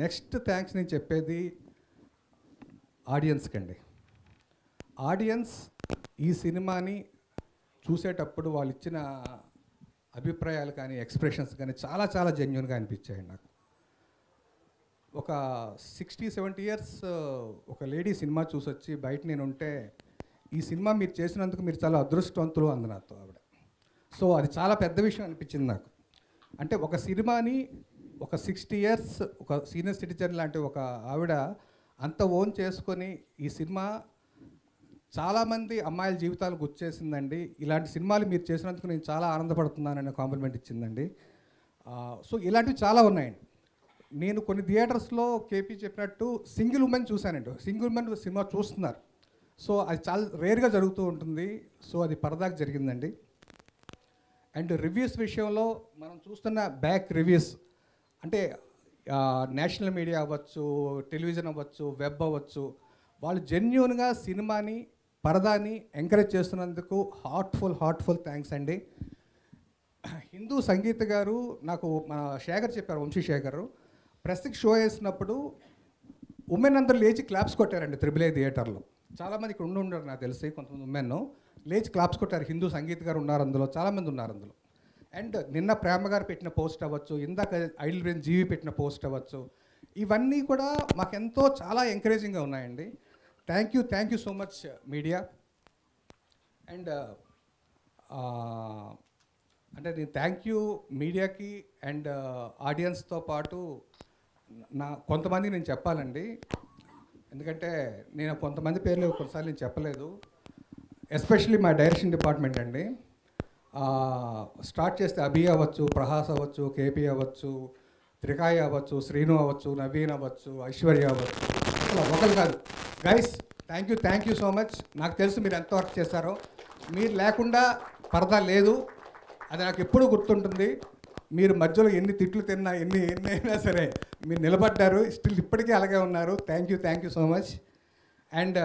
నెక్స్ట్ థ్యాంక్స్ నేను చెప్పేది ఆడియన్స్కి అండి. ఆడియన్స్ ఈ సినిమాని చూసేటప్పుడు వాళ్ళు ఇచ్చిన అభిప్రాయాలు కానీ, ఎక్స్ప్రెషన్స్ కానీ చాలా జెన్యూన్గా అనిపించాయండి నాకు. ఒక 60-70 years ఒక లేడీ సినిమా చూసొచ్చి బయట నేను ఉంటే, ఈ సినిమా మీరు చేసినందుకు మీరు చాలా అదృష్టవంతులు అంది నాతో ఆవిడ. సో అది చాలా పెద్ద విషయం అనిపించింది నాకు. అంటే ఒక సినిమాని ఒక 60 years ఒక సీనియర్ సిటిజన్ లాంటి ఒక ఆవిడ అంత ఓన్ చేసుకొని ఈ సినిమా చాలామంది అమ్మాయిల జీవితాలు గుర్చేసిందండి. ఇలాంటి సినిమాలు మీరు చేసినందుకు నేను చాలా ఆనందపడుతున్నానని కాంప్లిమెంట్ ఇచ్చిందండి. సో ఇలాంటివి చాలా ఉన్నాయండి. నేను కొన్ని థియేటర్స్లో కేపీ చెప్పినట్టు సింగిల్ ఉమెన్ చూశానండి. సింగిల్ ఉమెన్ సినిమా చూస్తున్నారు. సో అది చాలా రేర్గా జరుగుతూ ఉంటుంది. సో అది పరదాకు జరిగిందండి. అండ్ రివ్యూస్ విషయంలో మనం చూస్తున్న బ్యాక్ రివ్యూస్ అంటే నేషనల్ మీడియా అవ్వచ్చు, టెలివిజన్ అవ్వచ్చు, వెబ్ అవ్వచ్చు, వాళ్ళు జెన్యూన్గా సినిమాని పరదాని ఎంకరేజ్ చేస్తున్నందుకు హార్ట్ఫుల్ థ్యాంక్స్ అండి. హిందూ సంగీత గారు నాకు మన శేఖర్ చెప్పారు, వంశీశేఖర్ ప్రెస్కి షో వేసినప్పుడు ఉమెన్ అందరూ లేచి క్లాప్స్ కొట్టారండి త్రిబుల్ ఏ థియేటర్లో. చాలామంది ఇక్కడ ఉండరు నాకు తెలిసి, కొంతమంది ఉమెన్ లేచి క్లాప్స్ కొట్టారు. హిందూ సంగీత గారు ఉన్నారు అందులో, చాలామంది ఉన్నారు అందులో. అండ్ నిన్న ప్రేమ గారు పెట్టిన పోస్ట్ అవ్వచ్చు, ఇందాక ఐడిల్ బ్రెయిన్ జీవి పెట్టిన పోస్ట్ అవ్వచ్చు, ఇవన్నీ కూడా మాకెంతో చాలా ఎంకరేజింగ్గా ఉన్నాయండి. Thank you so much media. And అంటే నేను థ్యాంక్ యూ మీడియాకి అండ్ ఆడియన్స్తో పాటు కొంతమంది నేను చెప్పాలండి. ఎందుకంటే నేను కొంతమంది పేర్లు కొన్నిసార్లు నేను చెప్పలేదు. ఎస్పెషల్లీ మా డైరెక్షన్ డిపార్ట్మెంట్ అండి. స్టార్ట్ చేస్తే అభి అవ్వచ్చు, ప్రహాస్ అవ్వచ్చు, కేపీ అవ్వచ్చు, త్రికాయ అవ్వచ్చు, శ్రీను అవ్వచ్చు, నవీన్ అవ్వచ్చు, ఐశ్వర్య అవ్వచ్చు, అసలు ఒకరు కాదు. Guys thank you so much. నాకు తెలుసు మీరు ఎంత వర్క్ చేశారో. మీరు లేకుండా పరదా లేదు, అది నాకు ఎప్పుడూ గుర్తుంటుంది. మీరు మధ్యలో ఎన్ని తిట్లు తిన్నా ఎన్ని అయినా సరే మీరు నిలబడ్డారు, స్టిల్ ఇప్పటికీ అలాగే ఉన్నారు. Thank you so much. And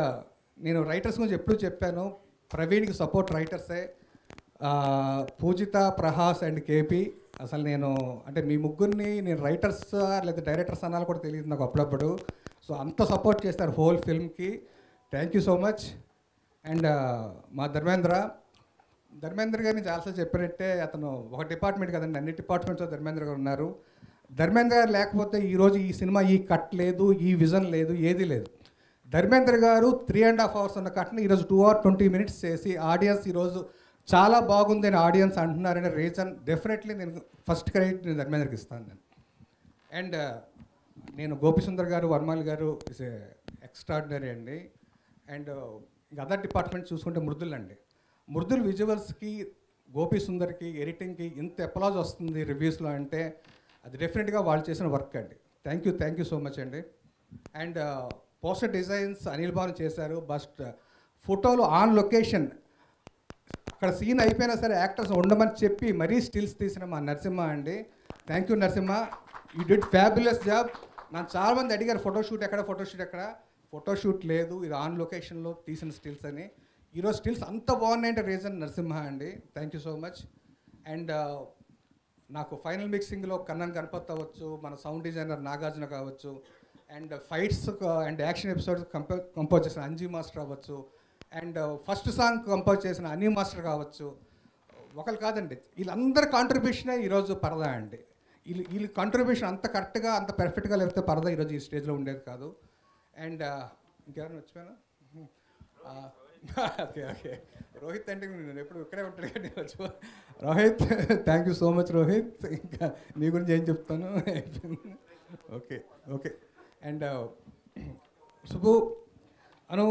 నేను రైటర్స్ గురించి ఎప్పుడూ చెప్పాను, ప్రవీణ్కి సపోర్ట్ రైటర్సే, పూజిత, ప్రహాస్ అండ్ కేపీ. అసలు నేను అంటే మీ ముగ్గురిని నేను రైటర్స్ లేదా డైరెక్టర్స్ అనాలి కూడా తెలియదు నాకు అప్పుడప్పుడు. సో అంత సపోర్ట్ చేస్తారు హోల్ ఫిల్మ్కి. Thank you so much. And మా ధర్మేంద్ర గారిని చాలాసార్లు చెప్పినట్టే, అతను ఒక డిపార్ట్మెంట్ కదండి, అన్ని డిపార్ట్మెంట్స్లో ధర్మేంద్ర గారు ఉన్నారు. ధర్మేంద్ర గారు లేకపోతే ఈరోజు ఈ సినిమా ఈ కట్ లేదు, ఈ విజన్ లేదు, ఏదీ లేదు. ధర్మేంద్ర గారు 3.5 hours ఉన్న కట్ని ఈరోజు 2 hours 20 minutes చేసి ఆడియన్స్ ఈరోజు చాలా బాగుంది అని ఆడియన్స్ అంటున్నారనే రీజన్ డెఫినెట్లీ నేను ఫస్ట్ క్రెడిట్ నేను ధర్మేంద్రకి ఇస్తాను నేను. అండ్ నేను గోపిసుందర్ గారు, వర్మాల్ గారు ఇస్ ఎక్స్ట్రాడినరీ అండి. అండ్ ఇంకా అదర్ డిపార్ట్మెంట్ చూసుకుంటే మృదుల్ విజువల్స్కి, గోపిసుందర్కి, ఎడిటింగ్కి ఇంత అప్లాజ్ వస్తుంది రివ్యూస్లో అంటే అది డెఫినెట్గా వాళ్ళు చేసిన వర్క్ అండి. థ్యాంక్ యూ సో మచ్ అండి. And poster designs Anil Bhanu చేశారు. బస్ట్ ఫోటోలు ఆన్ లొకేషన్ అక్కడ సీన్ అయిపోయినా సరే యాక్టర్స్ ఉండమని చెప్పి మరీ స్టిల్స్ తీసిన మా నరసింహ అండి. Thank you Narasimha, you did fabulous job. నన్ను చాలామంది అడిగారు ఫోటోషూట్ ఎక్కడ, ఫోటోషూట్ లేదు, ఇది ఆన్ లొకేషన్లో తీసిన స్టిల్స్ అని. ఈరోజు స్టిల్స్ అంత బాగున్నాయంటే రీజన్ నరసింహ అండి. Thank you so much. And నాకు ఫైనల్ మిక్సింగ్లో కన్నన్ గణపత్ అవ్వచ్చు, మన సౌండ్ డిజైనర్ నాగార్జున కావచ్చు, and fights and action episodes compose చేసిన అంజీ మాస్టర్ అవ్వచ్చు, అండ్ ఫస్ట్ సాంగ్ కంపోజ్ చేసిన అనీ మాస్టర్ కావచ్చు. ఒకరు కాదండి, వీళ్ళందరి కాంట్రిబ్యూషనే ఈరోజు పరదా అండి. వీళ్ళ కాంట్రిబ్యూషన్ అంత కరెక్ట్గా అంత పర్ఫెక్ట్గా లేకపోతే పరదా ఈరోజు ఈ స్టేజ్లో ఉండేది కాదు. అండ్ ఇంకెవరైనా వచ్చిపోయినా ఓకే రోహిత్ అంటే నేను ఎప్పుడు ఇక్కడే ఉంటాడు కానీ Rohit thank you so much Rohit. ఇంకా నీ గురించి ఏం చెప్తాను. ఓకే అండ్ సుబ్బు అను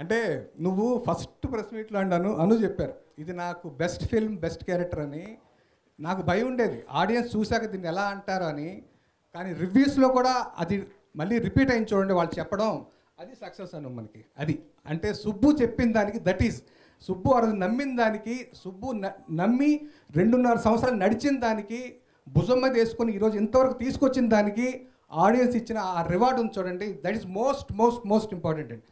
అంటే నువ్వు ఫస్ట్ ప్రెస్ మీట్లో అను చెప్పారు ఇది నాకు బెస్ట్ ఫిల్మ్ బెస్ట్ క్యారెక్టర్ అని. నాకు భయం ఉండేది ఆడియన్స్ చూశాక దీన్ని ఎలా అంటారు అని. కానీ రివ్యూస్లో కూడా అది మళ్ళీ రిపీట్ అయింది చూడండి వాళ్ళు చెప్పడం, అది సక్సెస్ అను మనకి. అది అంటే సుబ్బు చెప్పిన దానికి, దట్ ఈస్ సుబ్బు ఆ రోజు నమ్మిన దానికి, సుబ్బు నమ్మి 2.5 సంవత్సరాలు నడిచిన దానికి, భుజం మీద వేసుకొని ఈరోజు ఇంతవరకు తీసుకొచ్చిన దానికి ఆడియన్స్ ఇచ్చిన ఆ రివార్డ్ ఉంది చూడండి, దట్ ఈస్ మోస్ట్ ఇంపార్టెంట్ అండి.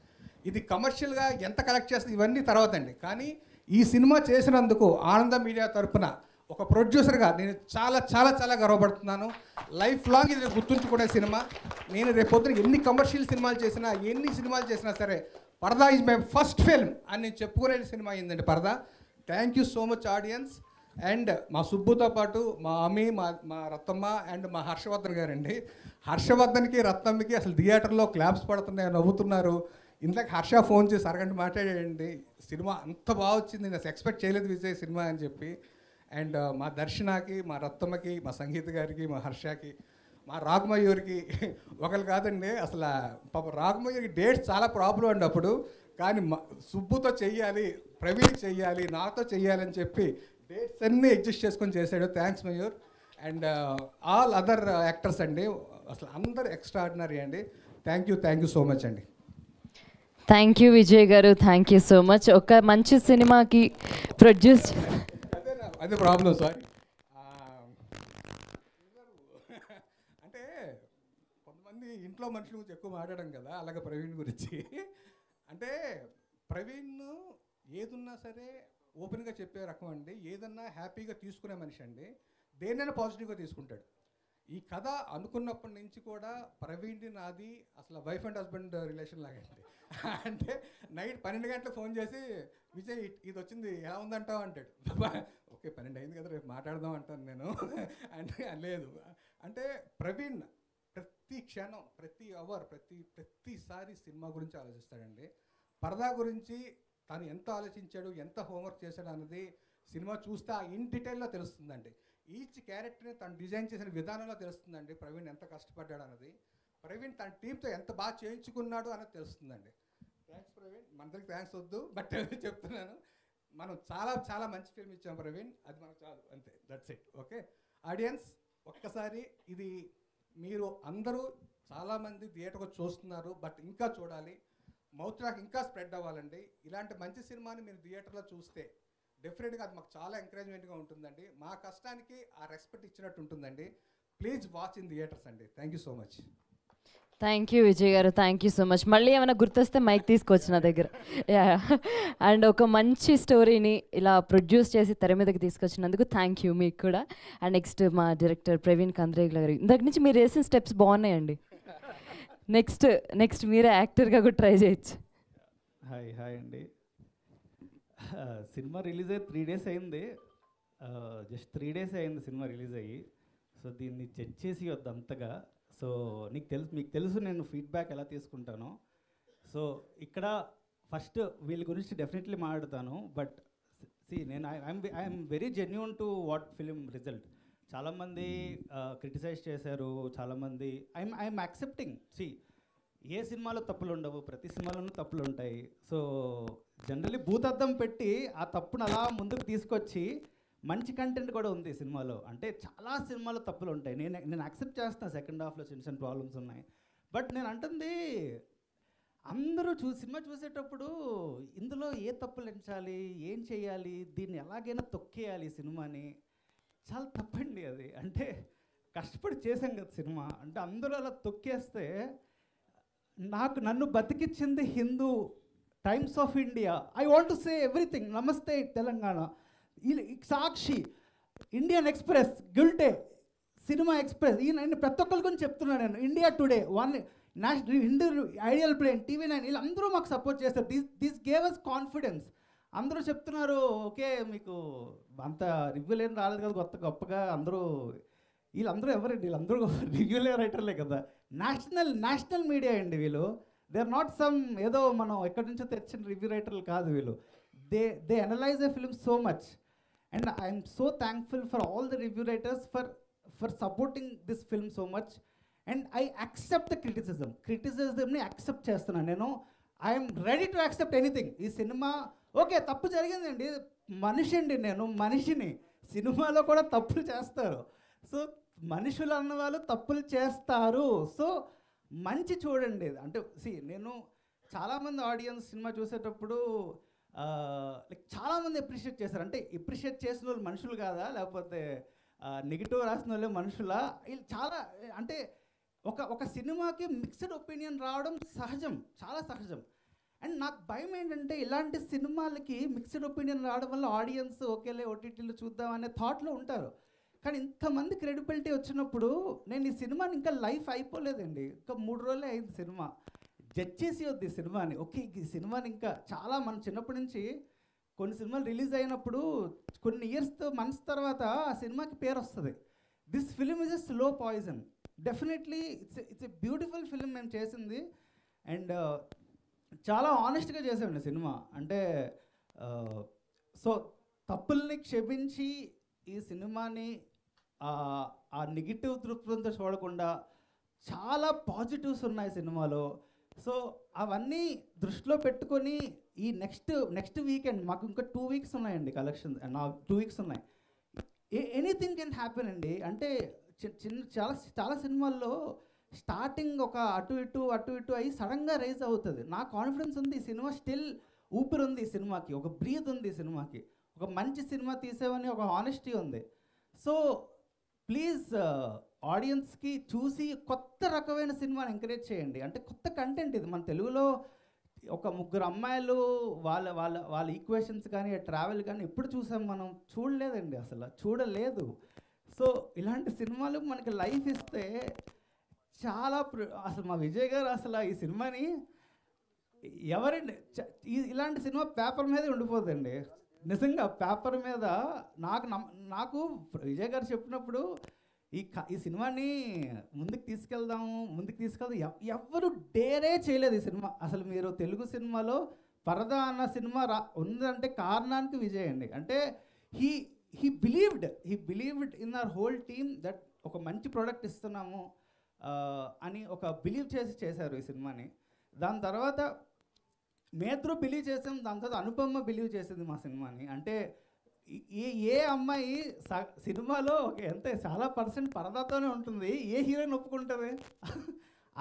ఇది కమర్షియల్గా ఎంత కలెక్ట్ చేస్తుంది ఇవన్నీ తర్వాత అండి. కానీ ఈ సినిమా చేసినందుకు ఆనంద మీడియా తరపున ఒక ప్రొడ్యూసర్గా నేను చాలా చాలా చాలా గర్వపడుతున్నాను. లైఫ్ లాంగ్ ఇది గుర్తుంచుకునే సినిమా. నేను రేపొద్దున ఎన్ని కమర్షియల్ సినిమాలు చేసినా, ఎన్ని సినిమాలు చేసినా సరే పరదా ఈజ్ మై ఫస్ట్ ఫిల్మ్ అని నేను చెప్పుకునే సినిమా అయిందండి పరదా. Thank you so much audience. And మా సుబ్బుతో పాటు మా అమ్మి, మా రత్తమ్మ అండ్ మా హర్షవర్ధన్ గారండి. హర్షవర్ధన్కి రత్నమ్మకి అసలు థియేటర్లో క్లాప్స్ పడుతున్నాయి, నవ్వుతున్నారు. ఇందాక హర్ష ఫోన్ చేసి అరగంట మాట్లాడాడండి, సినిమా అంత బాగా వచ్చింది, నేను అసలు ఎక్స్పెక్ట్ చేయలేదు విజయ్ సినిమా అని చెప్పి. అండ్ మా దర్శనకి, మా రత్తమ్మకి, మా సంగీత గారికి, మా హర్షకి, మా రాగమయూరికి ఒకరు కాదండి. అసలు పాప రాగమయూరికి డేట్స్ చాలా ప్రాబ్లం అండి అప్పుడు. కానీ సుబ్బుతో చెయ్యాలి, ప్రవీణ్ చెయ్యాలి, నాతో చెయ్యాలని చెప్పి డేట్స్ అన్నీ అడ్జస్ట్ చేసుకొని చేశాడు. Thanks Mayur. And all other actors అండి, అసలు అందరు ఎక్స్ట్రాడినరీ అండి. థ్యాంక్ యూ సో మచ్ అండి.
థ్యాంక్ యూ విజయ్ గారు, థ్యాంక్ యూ సో మచ్. ఒక మంచి సినిమాకి ప్రొడ్యూస్
అదే ప్రాబ్లం, సారీ. అంటే కొంతమంది ఇంట్లో మనుషుల గురించి ఎక్కువ మాట్లాడడం కదా, అలాగే ప్రవీణ్ గురించి. అంటే ప్రవీణ్ ఏదున్నా సరే ఓపెన్గా చెప్పే రకం అండి. ఏదన్నా హ్యాపీగా తీసుకునే మనిషి అండి. దేన్నైనా పాజిటివ్గా తీసుకుంటాడు. ఈ కథ అనుకున్నప్పటి నుంచి కూడా ప్రవీణ్ది నాది అసలు వైఫ్ అండ్ హస్బెండ్ రిలేషన్ లాగండి. అంటే నైట్ 12 గంటలకు ఫోన్ చేసి, విజయ్ ఇది వచ్చింది ఎలా ఉందంటావు అంటాడు. ఓకే 12 అయింది కదా, రేపు మాట్లాడదాం అంటాను నేను. అంటే లేదు, అంటే ప్రవీణ్ ప్రతి క్షణం, ప్రతి అవర్, ప్రతిసారి సినిమా గురించి ఆలోచిస్తాడండి. పరదా గురించి తను ఎంత ఆలోచించాడు, ఎంత హోంవర్క్ చేశాడు అన్నది సినిమా చూస్తే ఇన్ డీటెయిల్లో తెలుస్తుందండి. ఈచ్ క్యారెక్టర్ని తను డిజైన్ చేసిన విధానంలో తెలుస్తుందండి ప్రవీణ్ ఎంత కష్టపడ్డాడు అన్నది. ప్రవీణ్ తన టీంతో ఎంత బాగా చేయించుకున్నాడు అన్నది తెలుస్తుందండి. థ్యాంక్స్ ప్రవీణ్. మనందరికి థ్యాంక్స్ వద్దు, బట్ చెప్తున్నాను, మనం చాలా చాలా మంచి ఫిల్మ్ ఇచ్చాం ప్రవీణ్, అది మనకు చాలు, అంతే, దట్స్ ఇట్. ఓకే ఆడియన్స్, ఒక్కసారి ఇది మీరు అందరూ చాలామంది థియేటర్కి చూస్తున్నారు, బట్ ఇంకా చూడాలి. మౌత్ టాక్ ఇంకా స్ప్రెడ్ అవ్వాలండి. ఇలాంటి మంచి సినిమాని మీరు థియేటర్లో చూస్తే డెఫినెట్గా అది మాకు చాలా ఎంకరేజ్మెంట్గా ఉంటుందండి. మా కష్టానికి ఆ రెస్పెక్ట్ ఇచ్చినట్టు ఉంటుందండి. ప్లీజ్ వాచ్ ఇన్ థియేటర్స్ అండి. Thank you so much.
Thank you Vijay గారు, థ్యాంక్ యూ సో మచ్. మళ్ళీ ఏమైనా గుర్తొస్తే మైక్ తీసుకోవచ్చు నా దగ్గర. అండ్ ఒక మంచి స్టోరీని ఇలా ప్రొడ్యూస్ చేసి తెర మీదకి తీసుకొచ్చినందుకు థ్యాంక్ యూ మీకు కూడా. అండ్ నెక్స్ట్ మా డైరెక్టర్ ప్రవీణ్ కంద్రేగుల గారు, ఇందాక నుంచి మీరు వేసిన స్టెప్స్ బాగున్నాయండి. నెక్స్ట్ మీరే యాక్టర్గా కూడా ట్రై చేయొచ్చు.
హాయ్ అండి. సినిమా రిలీజ్ అయ్యి 3 days అయింది. జస్ట్ 3 days అయింది సినిమా రిలీజ్ అయ్యి. సో దీన్ని జడ్జ్ చేసి వద్దు అంతగా. సో మీకు తెలుసు నేను ఫీడ్బ్యాక్ ఎలా తీసుకుంటానో. సో ఇక్కడ ఫస్ట్ వీళ్ళ గురించి డెఫినెట్లీ మాట్లాడతాను. బట్ నేను I'm very genuine to what film result. చాలామంది క్రిటిసైజ్ చేశారు, చాలామంది ఐఎమ్ యాక్సెప్టింగ్. ఏ సినిమాలో తప్పులు ఉండవు, ప్రతి సినిమాలోనూ తప్పులు ఉంటాయి. సో జనరల్లీ భూతద్దం పెట్టి ఆ తప్పును అలా ముందుకు తీసుకొచ్చి మంచి కంటెంట్ కూడా ఉంది సినిమాలో. అంటే చాలా సినిమాలో తప్పులు ఉంటాయి, నేను యాక్సెప్ట్ చేస్తాను. సెకండ్ హాఫ్లో చిన్న ప్రాబ్లమ్స్ ఉన్నాయి. బట్ నేను అంటుంది, అందరూ సినిమా చూసేటప్పుడు ఇందులో ఏ తప్పులు ఎంచాలి, ఏం చేయాలి, దీన్ని ఎలాగైనా తొక్కేయాలి సినిమాని, చాలా తప్పండి అది. అంటే కష్టపడి చేసాం కదా సినిమా, అంటే అందరూ అలా తొక్కేస్తే నన్ను బతికిచ్చింది Hindu, Times of India, I want to say everything, Namaste Telangana, Sakshi, Indian Express, Gulte, cinema express, నేను ప్రతి ఒక్కరి గురించి చెప్తున్నాను. నేను India today, Hindu, Idlebrain, TV9, వీళ్ళందరూ మాకు సపోర్ట్ చేస్తారు. This gave us confidence. అందరూ చెప్తున్నారు, ఓకే మీకు అంత రివ్యూలు ఏం రాలేదు కదా గొప్పగా, అందరూ వీళ్ళందరూ ఎవరండి, వీళ్ళందరూ రివ్యూలే రైటర్లే కదా. నేషనల్ మీడియా అండి వీళ్ళు. దే ఆర్ నాట్ సమ్ ఏదో మనం ఎక్కడి నుంచో తెచ్చిన రివ్యూ రైటర్లు కాదు వీళ్ళు. They analyse a film so much. And I'm so thankful for all the review writers for supporting this film so much. And I accept the క్రిటిసిజంని యాక్సెప్ట్ చేస్తున్నాను నేను. I'm ready to accept anything. ఈ సినిమా okay తప్పు జరిగిందండి, నేను మనిషిని, సినిమాలో కూడా తప్పులు చేస్తారు. సో మనుషులు అన్నవాళ్ళు తప్పులు చేస్తారు. సో మంచి చూడండి. అంటే నేను చాలామంది ఆడియన్స్ సినిమా చూసేటప్పుడు లైక్ చాలామంది అప్రిషియేట్ చేశారు. అంటే అప్రిషియేట్ చేసిన వాళ్ళు మనుషులు కాదా, లేకపోతే నెగిటివ్ రాసిన వాళ్ళే మనుషులా? వీళ్ళు చాలా అంటే ఒక సినిమాకి మిక్స్డ్ ఒపీనియన్ రావడం సహజం, చాలా సహజం. అండ్ నాకు భయం ఏంటంటే ఇలాంటి సినిమాలకి మిక్స్డ్ ఒపీనియన్ రావడం వల్ల ఆడియన్స్ ఓకేలే ఓటీటీలో చూద్దాం అనే థాట్లో ఉంటారు. కానీ ఇంతమంది క్రెడిబిలిటీ వచ్చినప్పుడు నేను ఈ సినిమాని ఇంకా లైఫ్ అయిపోలేదండి, ఇంకా 3 రోజులే అయింది సినిమా. జడ్జ్ చేసి వద్దు ఈ సినిమాని. ఓకే ఈ సినిమాని ఇంకా చాలా మన చిన్నప్పటి నుంచి కొన్ని సినిమాలు రిలీజ్ అయినప్పుడు కొన్ని మంత్స్ తర్వాత ఆ సినిమాకి పేరు వస్తుంది. This film is a slow poison. Definitely it's a beautiful film మేము చేసింది. అండ్ చాలా ఆనెస్ట్గా చేసామండి సినిమా. అంటే సో తప్పుల్ని క్షమించి ఈ సినిమాని ఆ నెగిటివ్ దృక్పథంతో చూడకుండా చాలా పాజిటివ్స్ ఉన్నాయి సినిమాలో. సో అవన్నీ దృష్టిలో పెట్టుకొని ఈ నెక్స్ట్ వీకెండ్ మాకు ఇంకా 2 వీక్స్ ఉన్నాయండి కలెక్షన్, 2 వీక్స్ ఉన్నాయి. ఎనీథింగ్ కెన్ హ్యాపెన్ అండి. అంటే చాలా సినిమాల్లో స్టార్టింగ్ ఒక అటు ఇటు అయ్యి సడన్గా రైజ్ అవుతుంది. నా కాన్ఫిడెన్స్ ఉంది, ఈ సినిమా స్టిల్ ఊపిరి ఉంది, ఈ సినిమాకి ఒక బ్రీత్ ఉంది, ఈ సినిమాకి ఒక మంచి సినిమా తీసేవని ఒక హానెస్టీ ఉంది. సో ప్లీజ్ ఆడియన్స్కి చూసి కొత్త రకమైన సినిమాని ఎంకరేజ్ చేయండి. అంటే కొత్త కంటెంట్ ఇది. మన తెలుగులో ఒక 3 అమ్మాయిలు వాళ్ళ ఈక్వేషన్స్ కానీ ట్రావెల్ కానీ ఎప్పుడు చూసాం మనం? చూడలేదండి, అసలు చూడలేదు. సో ఇలాంటి సినిమాలు మనకి లైఫ్ ఇస్తే చాలా అసలు మా విజయ్ గారు అసలు ఈ సినిమాని ఎవరండి ఇలాంటి సినిమా పేపర్ మీదే ఉండిపోతుందండి. నిజంగా పేపర్ మీద నాకు విజయ్ గారు చెప్పినప్పుడు ఈ సినిమాని ముందుకు తీసుకెళ్దాం ఎవరు డేరే చేయలేదు ఈ సినిమా. అసలు మీరు తెలుగు సినిమాలో పరదా అన్న సినిమా ఉందంటే కారణానికి విజయ్ అండి. అంటే he believed in our whole team that ఒక మంచి ప్రోడక్ట్ ఇస్తున్నాము అని ఒక బిలీవ్ చేశారు ఈ సినిమాని. దాని తర్వాత మేత్రు బిలీవ్ చేసాం, దాని తర్వాత అనుపమ బిలీవ్ చేసింది మా సినిమాని. అంటే ఏ అమ్మాయి సినిమాలో చాలా % పరదాతోనే ఉంటుంది, ఏ హీరోయిన్ ఒప్పుకుంటుంది?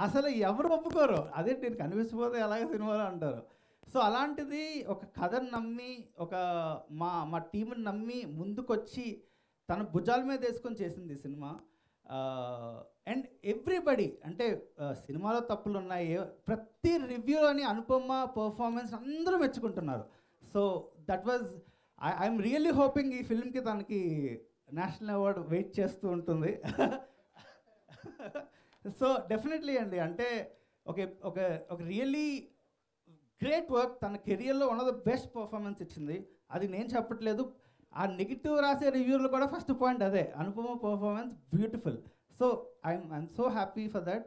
అసలు ఎవరు ఒప్పుకోరు. అదే నేను కనిపిసిపోతే ఎలాగ సినిమాలో అంటారు. సో అలాంటిది ఒక కథను నమ్మి మా టీంని నమ్మి ముందుకొచ్చి తన భుజాల మీద వేసుకొని చేసింది ఈ సినిమా. అండ్ ఎవ్రీబడి అంటే సినిమాలో తప్పులు ఉన్నాయి, ప్రతి రివ్యూలోని అనుపమ పర్ఫార్మెన్స్ అందరూ మెచ్చుకుంటున్నారు. So that was I'm really hoping ఈ ఫిల్మ్కి తనకి నేషనల్ అవార్డు వెయిట్ చేస్తూ ఉంటుంది. సో డెఫినెట్లీ అండి, అంటే ఒక రియల్లీ గ్రేట్ వర్క్. తన కెరియర్లో one of the best performance ఇచ్చింది. అది నేను చెప్పట్లేదు, ఆ నెగిటివ్ రాసే రివ్యూలో కూడా ఫస్ట్ పాయింట్ అదే, Anupama performance beautiful. So I'm so happy for that.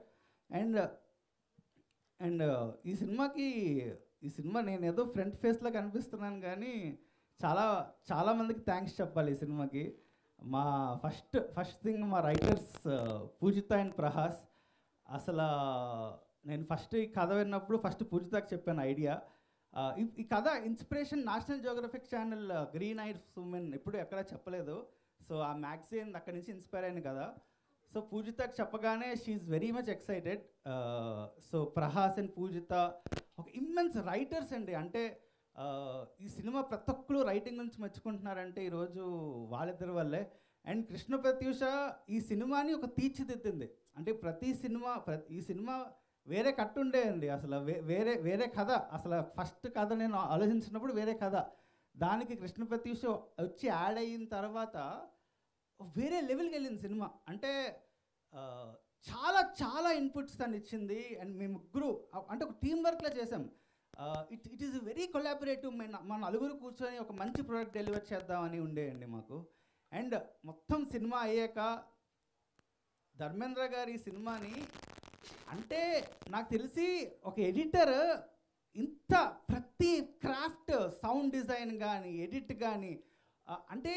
And ఈ సినిమా నేను ఏదో ఫ్రంట్ ఫేస్లో కనిపిస్తున్నాను కానీ చాలా మందికి థ్యాంక్స్ చెప్పాలి ఈ సినిమాకి. మా ఫస్ట్ థింగ్ మా రైటర్స్ పూజిత అండ్ ప్రహాస్. అసలు నేను ఈ కథ విన్నప్పుడు పూజితకి చెప్పాను ఐడియా. ఈ కథ inspiration national geographic channel green ice women ఎప్పుడు ఎక్కడా చెప్పలేదు. సో ఆ మ్యాగజైన్ అక్కడి నుంచి ఇన్స్పైర్ అయింది కదా. సో పూజితకి చెప్పగానే she very much excited. So Prahas and Poojitha ఒక ఇమ్మెన్స్ రైటర్స్ అండి. అంటే ఈ సినిమా ప్రతి ఒక్కరు రైటింగ్ గురించి మెచ్చుకుంటున్నారంటే ఈరోజు వాళ్ళిద్దరి వల్లే. అండ్ కృష్ణ ప్రత్యూష ఈ సినిమాని ఒక తీర్చిదిద్దింది. అంటే ఈ సినిమా వేరే కట్టు ఉండేయండి, అసలు వేరే కథ. అసలు ఫస్ట్ కథ నేను ఆలోచించినప్పుడు వేరే కథ, దానికి కృష్ణ ప్రత్యూష వచ్చి యాడ్ అయిన తర్వాత వేరే లెవెల్కి వెళ్ళింది సినిమా. అంటే చాలా ఇన్పుట్స్ తను ఇచ్చింది. అండ్ మేము ముగ్గురు అంటే ఒక టీం వర్క్లో చేసాం. It is very collaborative. మా నలుగురు కూర్చొని ఒక మంచి ప్రోడక్ట్ డెలివర్ చేద్దామని ఉండేయండి మాకు. అండ్ మొత్తం సినిమా అయ్యాక ధర్మేంద్ర గారు ఈ సినిమాని, అంటే నాకు తెలిసి ఒక ఎడిటర్ ఇంత ప్రతి క్రాఫ్ట్, సౌండ్ డిజైన్ కానీ ఎడిట్ కానీ అంటే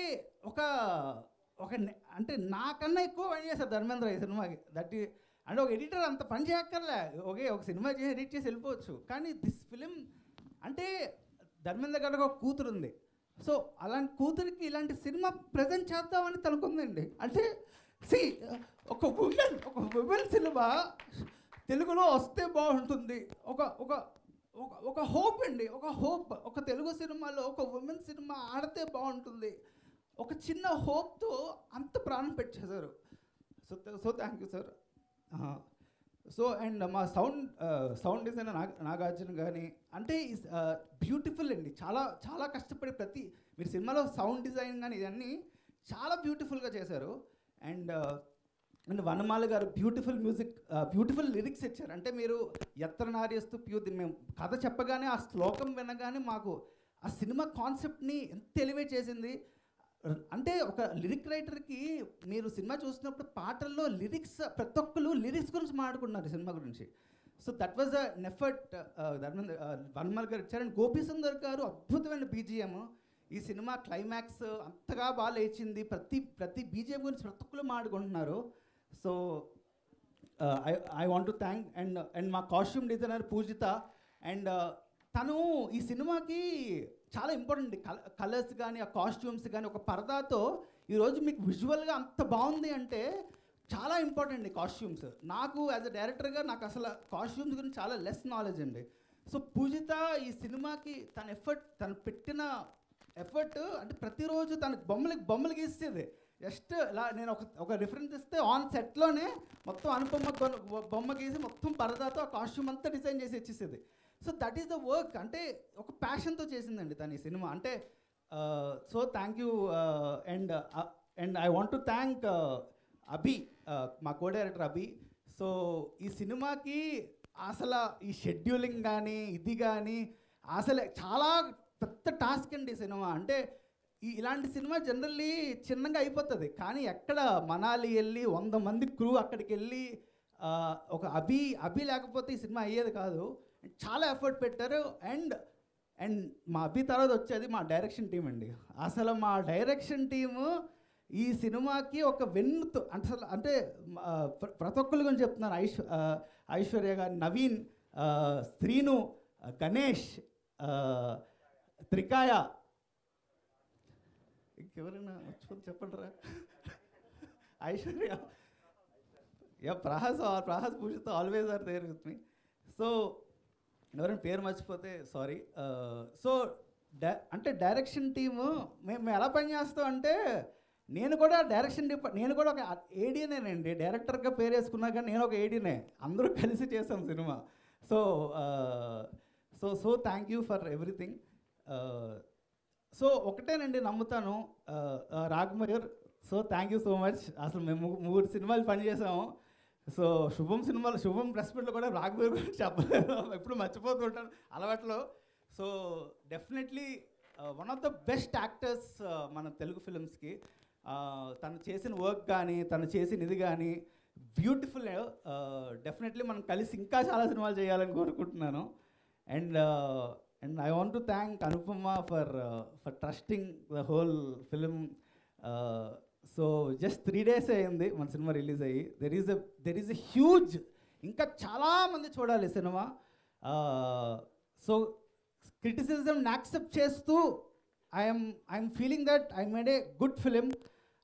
అంటే నాకన్నా ఎక్కువ పని చేశారు ధర్మేంద్ర ఈ సినిమాకి. అంటే ఒక ఎడిటర్ అంత పని చేయక్కర్లే, ఒక సినిమా చేసి ఎడిట్ చేసి వెళ్ళిపోవచ్చు. కానీ దిస్ ఫిలిం అంటే ధర్మేంద్ర గారికి ఒక కూతురు ఉంది. సో అలాంటి కూతురికి ఇలాంటి సినిమా ప్రజెంట్ చేద్దామని తనుకుందండి. అంటే ఒక ఉమెన్ సినిమా తెలుగులో వస్తే బాగుంటుంది, ఒక హోప్ అండి, ఒక తెలుగు సినిమాలో ఒక ఉమెన్ సినిమా ఆడితే బాగుంటుంది, ఒక చిన్న హోప్తో అంత ప్రాణం పెట్టేశారు. So thank you sir. So and మా సౌండ్ డిజైనర్ నాగార్జున కానీ, అంటే బ్యూటిఫుల్ అండి. చాలా కష్టపడి మీరు సినిమాలో సౌండ్ డిజైన్ కానీ ఇవన్నీ చాలా బ్యూటిఫుల్గా చేశారు. అండ్ వనమాల గారు బ్యూటిఫుల్ మ్యూజిక్, బ్యూటిఫుల్ లిరిక్స్ ఇచ్చారు. అంటే మీరు ఎత్ర నార్యస్తు మేము కథ చెప్పగానే ఆ శ్లోకం వినగానే మాకు ఆ సినిమా కాన్సెప్ట్ని ఎంత ఎలివేట్ చేసింది. అంటే ఒక లిరిక్ రైటర్కి మీరు సినిమా చూసినప్పుడు పాటల్లో లిరిక్స్ ప్రతి ఒక్కరు లిరిక్స్ గురించి మాట్లాడుకున్నారు సినిమా గురించి. So that was an effort Vanamala గారు ఇచ్చారు. అండ్ గోపీ సుందర్ గారు అద్భుతమైన బీజిఎం. ఈ సినిమా క్లైమాక్స్ అంతగా బాగా లేచింది. ప్రతి బీజేపీ గురించి ప్రతి ఒక్కరు మాట్లాడుకుంటున్నారు. So I want to thank and మా కాస్ట్యూమ్ డిజైనర్ పూజిత. అండ్ తను ఈ సినిమాకి చాలా ఇంపార్టెంట్. కలర్స్ కానీ ఆ కాస్ట్యూమ్స్ కానీ ఒక పరదాతో ఈరోజు మీకు విజువల్గా అంత బాగుంది అంటే చాలా ఇంపార్టెంట్ ఈ కాస్ట్యూమ్స్. నాకు యాజ్ అ డైరెక్టర్గా నాకు అసలు కాస్ట్యూమ్స్ గురించి చాలా లెస్ నాలెడ్జ్ అండి. సో పూజిత ఈ సినిమాకి తను పెట్టిన ఎఫర్ట్ అంటే ప్రతిరోజు తన బొమ్మలు గీసేది. జస్ట్ ఇలా నేను ఒక రిఫరెన్స్ ఇస్తే ఆన్ సెట్లోనే మొత్తం అనుపమ బొమ్మ గీసి మొత్తం పరదాతో ఆ కాస్ట్యూమ్ అంతా డిజైన్ చేసి ఇచ్చేసేది. So that is the work. అంటే ఒక ప్యాషన్తో చేసిందండి తను ఈ సినిమా. అంటే so thank you. And I want to thank Abhi, మా కో డైరెక్టర్ అభి. సో ఈ సినిమాకి అసలు ఈ షెడ్యూలింగ్ కానీ ఇది కానీ అసలు చాలా పెద్ద టాస్క్ అండి ఈ సినిమా. అంటే ఇలాంటి సినిమా జనరల్లీ చిన్నగా అయిపోతుంది, కానీ ఎక్కడ మనాలి వెళ్ళి 100 మంది క్రూ అక్కడికి వెళ్ళి ఒక అభి లేకపోతే ఈ సినిమా అయ్యేది కాదు. చాలా ఎఫర్ట్ పెట్టారు. అండ్ మా అభి తర్వాత వచ్చేది మా డైరెక్షన్ టీం అండి. అసలు మా డైరెక్షన్ టీము ఈ సినిమాకి ఒక వెన్నుతో అంటే ప్రతి ఒక్కరి గురించి చెప్తున్నాను. ఐశ్వర్య గారు, నవీన్, శ్రీను, గణేష్, త్రికాయ, ఇంకెవరైనా వచ్చిపోతే చెప్పండిరా, Aishwarya, Prahas Poojitha always are there with me. So ఎవరైనా పేరు మర్చిపోతే సారీ. సో అంటే డైరెక్షన్ టీము మేము ఎలా పనిచేస్తాం అంటే నేను కూడా నేను కూడా ఒక ఏడీనేనండి. డైరెక్టర్గా పేరు వేసుకున్నా కానీ నేను ఒక ఏడీనే. అందరూ కలిసి చేసాం సినిమా. So thank you for everything. So ఒకటేనండి నమ్ముతాను, Raghamayur. So thank you so much. అసలు మేము 3 సినిమాలు పనిచేసాము. సో శుభం ప్రెస్ మీట్లో కూడా రాఘమయూర్ గురించి చెప్పలేదు, ఎప్పుడు మర్చిపోతుంటాను అలవాట్లో. So definitely one of the best actors మన తెలుగు ఫిలిమ్స్కి. తను చేసిన వర్క్ కానీ తను చేసిన ఇది కానీ బ్యూటిఫుల్. డెఫినెట్లీ మనం కలిసి ఇంకా చాలా సినిమాలు చేయాలని కోరుకుంటున్నాను. And I want to thank Anupama for trusting the whole film. So just 3 days అయింది మన సినిమా రిలీజ్ అయ్యి. దెర్ ఈజ్ ఎ హ్యూజ్, ఇంకా చాలామంది చూడాలి సినిమా. సో క్రిటిసిజంని యాక్సెప్ట్ చేస్తూ I'm feeling that I made a good film.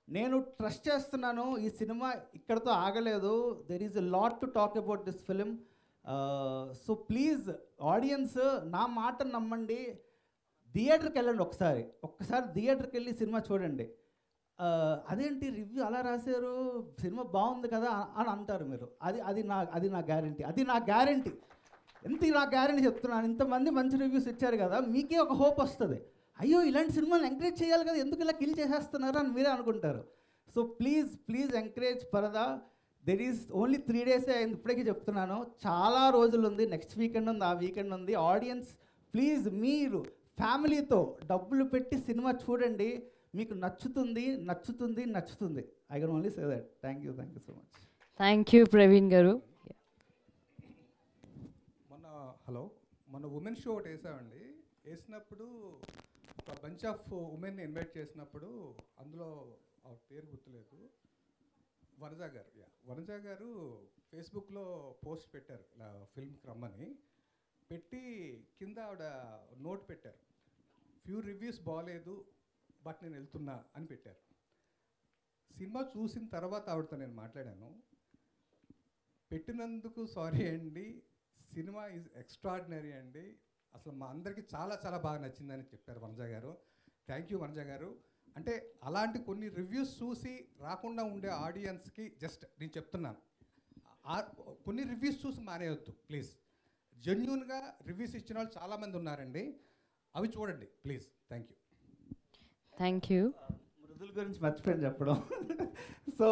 నేను ట్రస్ట్ చేస్తున్నాను ఈ సినిమా ఇక్కడతో ఆగలేదు. There is a lot to talk about this film. So please audience నా మాట నమ్మండి, థియేటర్కి వెళ్ళండి. ఒక్కసారి థియేటర్కి వెళ్ళి సినిమా చూడండి. అదేంటి రివ్యూ అలా రాశారు, సినిమా బాగుంది కదా అని అంటారు మీరు. అది నా గ్యారంటీ. నా గ్యారంటీ చెప్తున్నాను. ఇంతమంది మంచి రివ్యూస్ ఇచ్చారు కదా, మీకే ఒక హోప్ వస్తుంది. అయ్యో ఇలాంటి సినిమాలు ఎంకరేజ్ చేయాలి కదా, ఎందుకు ఇలా కిల్ చేసేస్తున్నారు అని మీరే అనుకుంటారు. సో ప్లీజ్ ఎంకరేజ్ పరదా. దెర్ ఈజ్ ఓన్లీ 3 days అయింది, ఇప్పటికీ చెప్తున్నాను. చాలా రోజులు ఉంది, నెక్స్ట్ వీకెండ్ ఉంది, ఆ వీకెండ్ ఉంది. ఆడియన్స్ ప్లీజ్ మీరు ఫ్యామిలీతో డబ్బులు పెట్టి సినిమా చూడండి, మీకు నచ్చుతుంది. I can only say that. Thank you so much.
Thank you Praveen గారు.
మొన్న ఉమెన్ షో ఒకటి వేసినప్పుడు ఒక బంచ్ ఆఫ్ ఉమెన్ని ఇన్వైట్ చేసినప్పుడు అందులో ఆ పేరు గుర్తులేదు, వనజ గారు ఫేస్బుక్లో పోస్ట్ పెట్టారు, ఇలా ఫిల్మ్కి రమ్మని పెట్టి కింద ఆవిడ నోట్ పెట్టారు, ఫ్యూ రివ్యూస్ బాగాలేదు బట్ నేను వెళ్తున్నా అని పెట్టారు. సినిమా చూసిన తర్వాత ఆవిడతో నేను మాట్లాడాను, పెట్టినందుకు సారీ అండి, సినిమా ఈజ్ ఎక్స్ట్రాడినరీ అండి, అసలు మా అందరికీ చాలా చాలా బాగా నచ్చిందని చెప్పారు వనజ గారు. థ్యాంక్ యూ వనజ గారు. అంటే అలాంటి కొన్ని రివ్యూస్ చూసి రాకుండా ఉండే ఆడియన్స్కి జస్ట్ నేను చెప్తున్నాను, కొన్ని రివ్యూస్ చూసి మానేయొద్దు ప్లీజ్. జెన్యూన్గా రివ్యూస్ ఇచ్చిన వాళ్ళు చాలామంది ఉన్నారండి, అవి చూడండి ప్లీజ్.
Thank you.
మృదుల గురించి మర్చిపోయాను చెప్పడం. So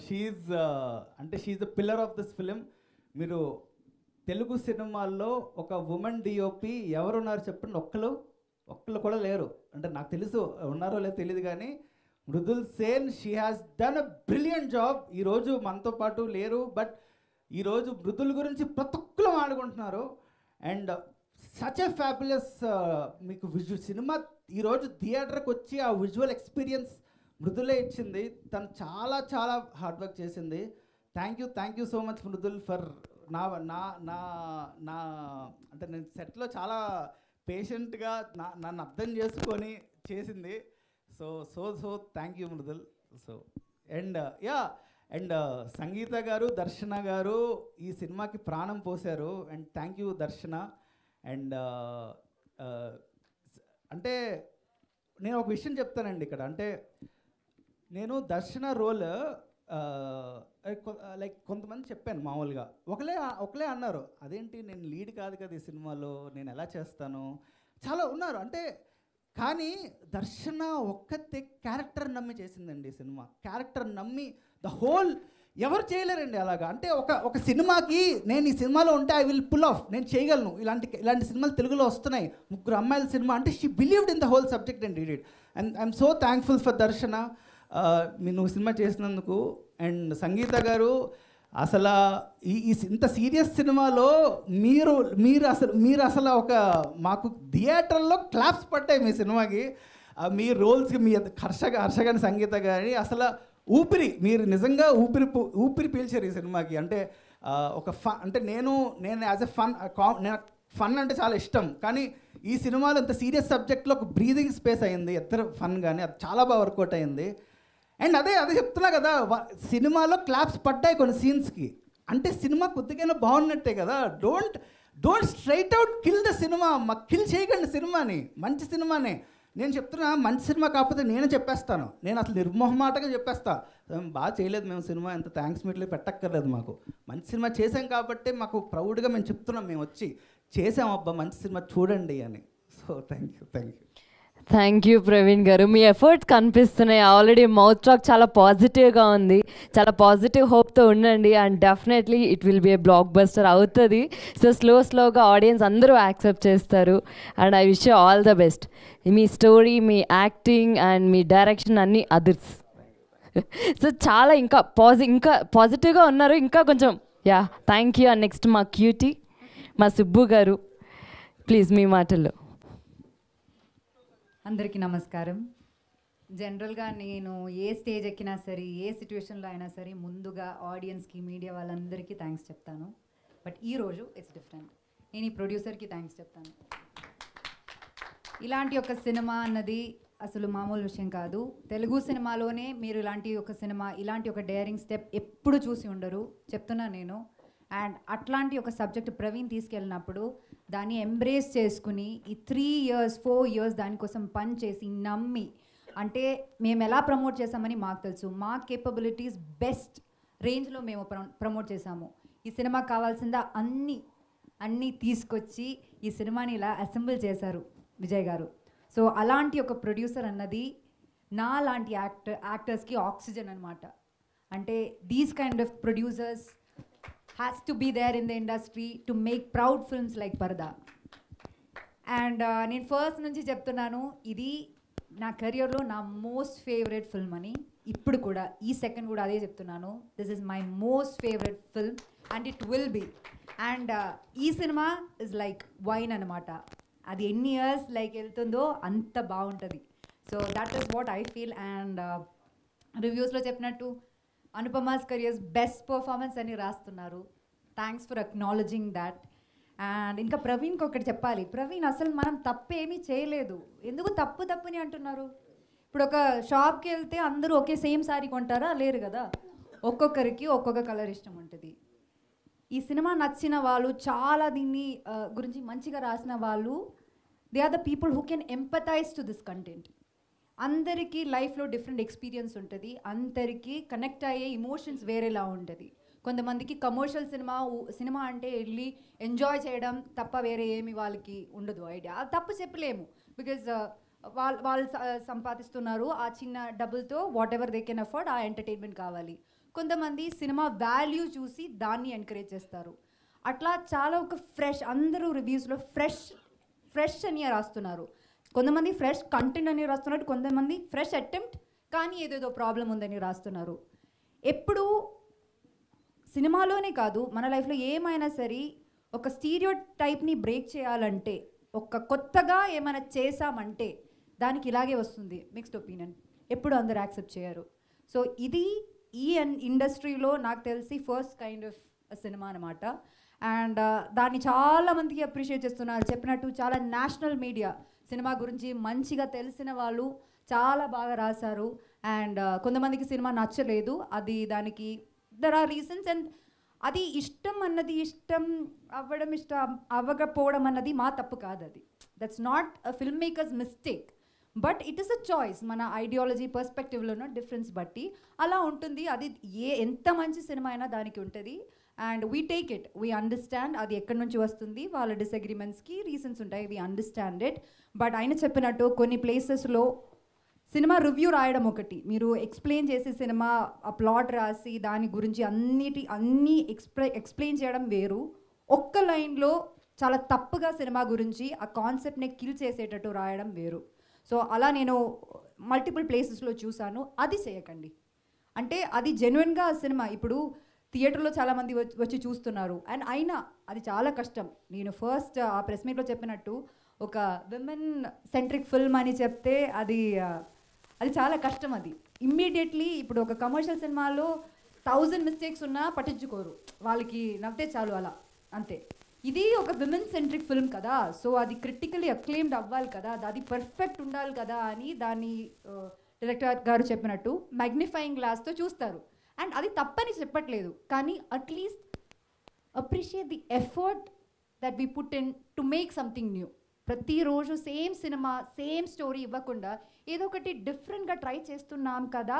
she's the pillar of this film. మీరు తెలుగు సినిమాల్లో ఒక ఉమెన్ డిఓపి ఎవరున్నారు చెప్పండి? ఒక్కళ్ళు కూడా లేరు. అంటే నాకు తెలుసు ఉన్నారో లేదో తెలియదు, కానీ Mridul Sen, she has done a brilliant job. ఈరోజు మనతో పాటు లేరు, బట్ ఈరోజు మృదుల్ గురించి ప్రతి ఒక్కరు ఆడుకుంటున్నారు. అండ్ సచ్ ఎ ఫ్యాబులస్, మీకు సినిమా ఈరోజు థియేటర్కి వచ్చి ఆ విజువల్ ఎక్స్పీరియన్స్ మృదులే ఇచ్చింది. తను చాలా చాలా హార్డ్ వర్క్ చేసింది. Thank you so much Mridul for నా నా నా నా అంటే నేను సెట్లో చాలా పేషెంట్గా నన్ను అర్థం చేసుకొని చేసింది. So thank you Mrudul. So and Sangeetha గారు, దర్శన గారు ఈ సినిమాకి ప్రాణం పోశారు. And thank you Darshana. And అంటే నేను ఒక విషయం చెప్తానండి ఇక్కడ. అంటే నేను దర్శన రోల్ లైక్ కొంతమంది చెప్పాను మామూలుగా, ఒకలే అన్నారు, అదేంటి నేను లీడ్ కాదు కదా ఈ సినిమాలో, నేను ఎలా చేస్తాను, చాలా ఉన్నారు. అంటే కానీ దర్శన ఒక్కతే క్యారెక్టర్ నమ్మి చేసిందండి ఈ సినిమా. క్యారెక్టర్ నమ్మి ద హోల్ ఎవరు చేయలేరండి అలాగా. అంటే ఒక సినిమాకి నేను ఈ సినిమాలో ఉంటే ఐ విల్ పుల్ ఆఫ్, నేను చేయగలను. ఇలాంటి సినిమాలు తెలుగులో వస్తున్నాయి, 3 అమ్మాయిల సినిమా. అంటే she believed in the whole subject and did it. And I'm so thankful for దర్శన, నువ్వు సినిమా చేసినందుకు. అండ్ సంగీత గారు అసలు ఇంత సీరియస్ సినిమాలో మీరు అసలు ఒక మాకు థియేటర్లో క్లాప్స్ పట్టాయి మీ సినిమాకి. మీ రోల్స్కి మీ హర్షగాని సంగీత గారి అసలు మీరు నిజంగా ఊపిరి పీల్చారు ఈ సినిమాకి. అంటే ఒక అంటే నేను యాజ్ ఎ ఫన్ అంటే చాలా ఇష్టం, కానీ ఈ సినిమాలో ఇంత సీరియస్ సబ్జెక్ట్లో ఒక బ్రీదింగ్ స్పేస్ అయింది ఇద్దరు ఫన్, కానీ అది చాలా బాగా వర్కౌట్ అయింది. అండ్ అదే చెప్తున్నా కదా, సినిమాలో క్లాప్స్ పడ్డాయి కొన్ని సీన్స్కి, అంటే సినిమా కొద్దిగా బాగున్నట్టే కదా. Don't straight out kill the cinema. Kill చేయకండి సినిమాని, మంచి సినిమానే. నేను చెప్తున్నా, మంచి సినిమా కాకపోతే నేనే చెప్పేస్తాను, నేను అసలు నిర్మోహమాటగా చెప్పేస్తా, బాగా చేయలేదు మేము సినిమా, ఎంత థ్యాంక్స్ మీట్లు పెట్టక్కర్లేదు, మాకు మంచి సినిమా చేసాం కాబట్టి మాకు ప్రౌడ్గా మేము చెప్తున్నాం, మేము వచ్చి చేసాం అబ్బా మంచి సినిమా చూడండి అని. సో
థ్యాంక్ యూ ప్రవీణ్ గారు, మీ ఎఫర్ట్స్ కనిపిస్తున్నాయి. ఆల్రెడీ మౌత్ టాక్ చాలా పాజిటివ్గా ఉంది, చాలా పాజిటివ్ హోప్తో ఉండండి. And definitely it will be A block buster అవుతుంది. సో స్లోగా ఆడియన్స్ అందరూ యాక్సెప్ట్ చేస్తారు. And I wish you all the best. Me story, me acting and me direction అన్నీ అదర్స్. సో చాలా ఇంకా పాజిటివ్గా ఉన్నారు, ఇంకా కొంచెం థ్యాంక్ యూ. అండ్ నెక్స్ట్ మా క్యూటీ, మా సుబ్బు గారు, ప్లీజ్ మీ మాటల్లో.
అందరికీ నమస్కారం. జనరల్గా నేను ఏ స్టేజ్ ఎక్కినా సరే, ఏ సిచ్యువేషన్లో అయినా సరే, ముందుగా ఆడియన్స్కి, మీడియా వాళ్ళందరికీ థ్యాంక్స్ చెప్తాను. బట్ ఈరోజు ఇట్స్ డిఫరెంట్. నేను ఈ ప్రొడ్యూసర్కి థ్యాంక్స్ చెప్తాను. ఇలాంటి ఒక సినిమా అన్నది అసలు మామూలు విషయం కాదు. తెలుగు సినిమాలోనే మీరు ఇలాంటి ఒక సినిమా, ఇలాంటి ఒక డేరింగ్ స్టెప్ ఎప్పుడు చూసి ఉండరు, చెప్తున్నా నేను. అండ్ అట్లాంటి ఒక సబ్జెక్ట్ ప్రవీణ్ తీసుకెళ్ళినప్పుడు దాన్ని ఎంబ్రేస్ చేసుకుని ఈ 3 years 4 years దానికోసం పని చేసి నమ్మి, అంటే మేము ఎలా ప్రమోట్ చేసామని మాకు తెలుసు, మా కేపబిలిటీస్ బెస్ట్ రేంజ్లో మేము ప్రమోట్ చేసాము. ఈ సినిమాకి కావాల్సిందా అన్నీ తీసుకొచ్చి ఈ సినిమాని ఇలా అసెంబుల్ చేశారు విజయ్ గారు. సో అలాంటి ఒక ప్రొడ్యూసర్ అన్నది నా లాంటి యాక్టర్స్కి ఆక్సిజన్ అనమాట. అంటే these kind of producers has to be there in the industry to make proud films like Parda. And నేను ఫస్ట్ నుంచి చెప్తున్నాను, ఇది నా కెరియర్లో నా మోస్ట్ ఫేవరెట్ ఫిల్మ్ అని. ఇప్పుడు కూడా ఈ సెకండ్ కూడా అదే చెప్తున్నాను, this is my most favourite film and it will be. And ఈ సినిమా ఇస్ లైక్ వైన్ అనమాట, అది ఎన్ని ఇయర్స్ లైక్ వెళ్తుందో అంత బాగుంటుంది. So that is what I feel. And రివ్యూస్లో చెప్పినట్టు అనుపమాస్ కెరియర్స్ బెస్ట్ పర్ఫార్మెన్స్ అని రాస్తున్నారు. Thanks for acknowledging that. And ఇంకా ప్రవీణ్కి ఒకటి చెప్పాలి. ప్రవీణ్ అసలు మనం తప్పేమీ చేయలేదు, ఎందుకు తప్పుని అంటున్నారు? ఇప్పుడు ఒక షాప్కి వెళ్తే అందరూ ఒకే సేమ్ శారీ కొంటారా? లేరు కదా, ఒక్కొక్కరికి ఒక్కొక్క కలర్ ఇష్టం ఉంటుంది. ఈ సినిమా నచ్చిన వాళ్ళు, చాలా దీన్ని గురించి మంచిగా రాసిన వాళ్ళు, they are the people who can empathize to this content. అందరికీ లైఫ్లో డిఫరెంట్ ఎక్స్పీరియన్స్ ఉంటుంది, అందరికీ కనెక్ట్ అయ్యే ఇమోషన్స్ వేరేలా ఉంటుంది. కొంతమందికి కమర్షియల్ సినిమా అంటే వెళ్ళి ఎంజాయ్ చేయడం తప్ప వేరే ఏమి వాళ్ళకి ఉండదు ఐడియా. తప్పు చెప్పలేము, బికాజ్ వాళ్ళు సంపాదిస్తున్నారు, ఆ చిన్న డబ్బులతో what ever they can afford ఆ ఎంటర్టైన్మెంట్ కావాలి. కొంతమంది సినిమా వాల్యూ చూసి దాన్ని ఎంకరేజ్ చేస్తారు. అట్లా చాలా ఒక ఫ్రెష్, అందరూ రివ్యూస్లో ఫ్రెష్ అని రాస్తున్నారు. కొంతమంది ఫ్రెష్ కంటెంట్ అని రాస్తున్నారు, కొంతమంది ఫ్రెష్ అటెంప్ట్ కానీ ఏదేదో ప్రాబ్లం ఉందని రాస్తున్నారు. ఎప్పుడు సినిమాలోనే కాదు, మన లైఫ్లో ఏమైనా సరే ఒక స్టీరియో టైప్ని బ్రేక్ చేయాలంటే, ఒక కొత్తగా ఏమైనా చేసామంటే దానికి ఇలాగే వస్తుంది మిక్స్డ్ ఒపీనియన్, ఎప్పుడు అందరు యాక్సెప్ట్ చేయరు. సో ఇది ఈ ఇండస్ట్రీలో నాకు తెలిసి ఫస్ట్ కైండ్ ఆఫ్ సినిమా అనమాట. అండ్ దాన్ని చాలా మందికి అప్రిషియేట్ చేస్తున్నారు. చెప్పినట్టు చాలా నేషనల్ మీడియా సినిమా గురించి మంచిగా తెలిసిన వాళ్ళు చాలా బాగా రాశారు. అండ్ కొంతమందికి సినిమా నచ్చలేదు, అది దానికి దర్ ఆర్ రీజన్స్. అండ్ అది ఇష్టం అన్నది ఇష్టం అవ్వడం ఇష్టం అవ్వకపోవడం అన్నది మా తప్పు కాదు, అది that's not a film makers mistake, but it is a choice. మన ఐడియాలజీ పర్స్పెక్టివ్లోనో డిఫరెన్స్ బట్టి అలా ఉంటుంది. అది ఎంత మంచి సినిమా అయినా దానికి ఉంటుంది. And we take it, we understand అది ఎక్కడి నుంచి వస్తుంది, వాళ్ళ డిసగ్రిమెంట్స్కి రీజన్స్ ఉంటాయి, వీ అండర్స్టాండ్ ఇట్. బట్ ఆయన చెప్పినట్టు కొన్ని ప్లేసెస్లో సినిమా రివ్యూ రాయడం ఒకటి, మీరు ఎక్స్ప్లెయిన్ చేసి సినిమా ఆ ప్లాట్ రాసి దాని గురించి అన్నీ ఎక్స్ప్లెయిన్ చేయడం వేరు. ఒక్క లైన్లో చాలా తప్పుగా సినిమా గురించి ఆ కాన్సెప్ట్ని కిల్ చేసేటట్టు రాయడం వేరు. సో అలా నేను మల్టిపుల్ ప్లేసెస్లో చూశాను. అది చేయకండి. అంటే అది జెన్యున్గా సినిమా ఇప్పుడు థియేటర్లో చాలామంది వచ్చి చూస్తున్నారు. అండ్ అయినా అది చాలా కష్టం. నేను ఫస్ట్ ఆ ప్రెస్ మీట్లో చెప్పినట్టు ఒక విమెన్ సెంట్రిక్ ఫిల్మ్ అని చెప్తే అది చాలా కష్టం. అది ఇమ్మీడియట్లీ ఇప్పుడు ఒక కమర్షియల్ సినిమాలో 1000 మిస్టేక్స్ ఉన్నా పట్టించుకోరు, వాళ్ళకి నవ్వుతే చాలు అలా అంతే. ఇది ఒక విమెన్ సెంట్రిక్ ఫిల్మ్ కదా, సో అది క్రిటికలీ అక్లెయిమ్డ్ అవ్వాలి కదా, అది పర్ఫెక్ట్ ఉండాలి కదా అని దాన్ని డైరెక్టర్ గారు చెప్పినట్టు మ్యాగ్నిఫైయింగ్ గ్లాస్తో చూస్తారు. అండ్ అది తప్పని చెప్పట్లేదు, కానీ at least appreciate the effort that we put in to make something new. ప్రతిరోజు సేమ్ సినిమా సేమ్ స్టోరీ ఇవ్వకుండా ఏదో ఒకటి డిఫరెంట్గా ట్రై చేస్తున్నాం కదా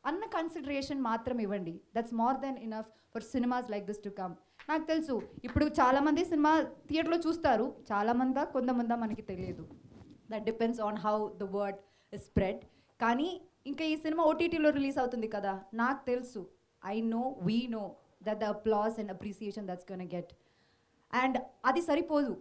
అన్న కన్సిడరేషన్ మాత్రం ఇవ్వండి. That's more than enough for cinemas like this to come. నాకు తెలుసు ఇప్పుడు చాలామంది సినిమా థియేటర్లో చూస్తారు, చాలామంది కొంతమంది మనకి తెలియదు. That depends on how the word is spread. కానీ ఇంకా ఈ సినిమా ఓటీటీలో రిలీజ్ అవుతుంది కదా, నాకు తెలుసు, I know, we know that the applause and appreciation that's gonna get. And అది సరిపోదు.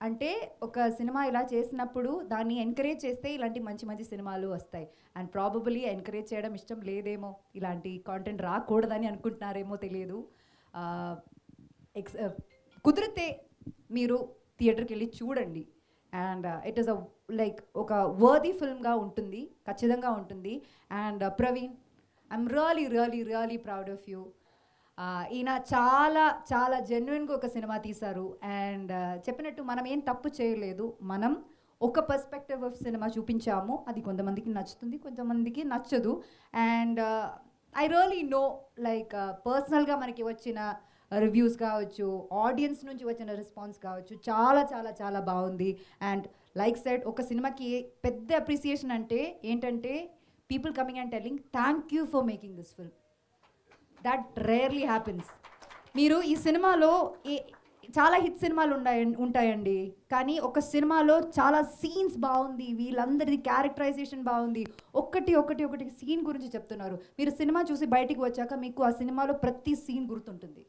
అంటే ఒక సినిమా ఇలా చేసినప్పుడు దాన్ని ఎంకరేజ్ చేస్తే ఇలాంటి మంచి మంచి సినిమాలు వస్తాయి. అండ్ ప్రాబబులీ ఎంకరేజ్ చేయడం ఇష్టం లేదేమో, ఇలాంటి కాంటెంట్ రాకూడదని అనుకుంటున్నారేమో తెలియదు. కుదిరితే మీరు థియేటర్కి వెళ్ళి చూడండి. అండ్ ఇట్ ఈస్ లైక్ ఒక వర్దీ ఫిల్మ్గా ఉంటుంది, ఖచ్చితంగా ఉంటుంది. And Praveen, I'm really really really proud of you. ఈయన చాలా చాలా జెన్యున్గా ఒక సినిమా తీశారు. అండ్ చెప్పినట్టు మనం ఏం తప్పు చేయలేదు, మనం ఒక పర్స్పెక్టివ్ ఆఫ్ సినిమా చూపించాము. అది కొంతమందికి నచ్చుతుంది, కొంతమందికి నచ్చదు. And I really know like పర్సనల్గా మనకి వచ్చిన రివ్యూస్ కావచ్చు, ఆడియన్స్ నుంచి వచ్చిన రెస్పాన్స్ కావచ్చు, చాలా చాలా చాలా బాగుంది. అండ్ లైక్ సెడ్, ఒక సినిమాకి పెద్ద అప్రిసియేషన్ అంటే ఏంటంటే people coming and telling thank you for making this film. That rarely happens. మీరు ఈ సినిమాలో చాలా హిట్ సినిమాలు ఉంటాయండి, కానీ ఒక సినిమాలో చాలా సీన్స్ బాగుంది, వీళ్ళందరిది క్యారెక్టరైజేషన్ బాగుంది, ఒకటి సీన్ గురించి చెప్తున్నారు. మీరు సినిమా చూసి బయటికి వచ్చాక మీకు ఆ సినిమాలో ప్రతి సీన్ గుర్తుంటుంది.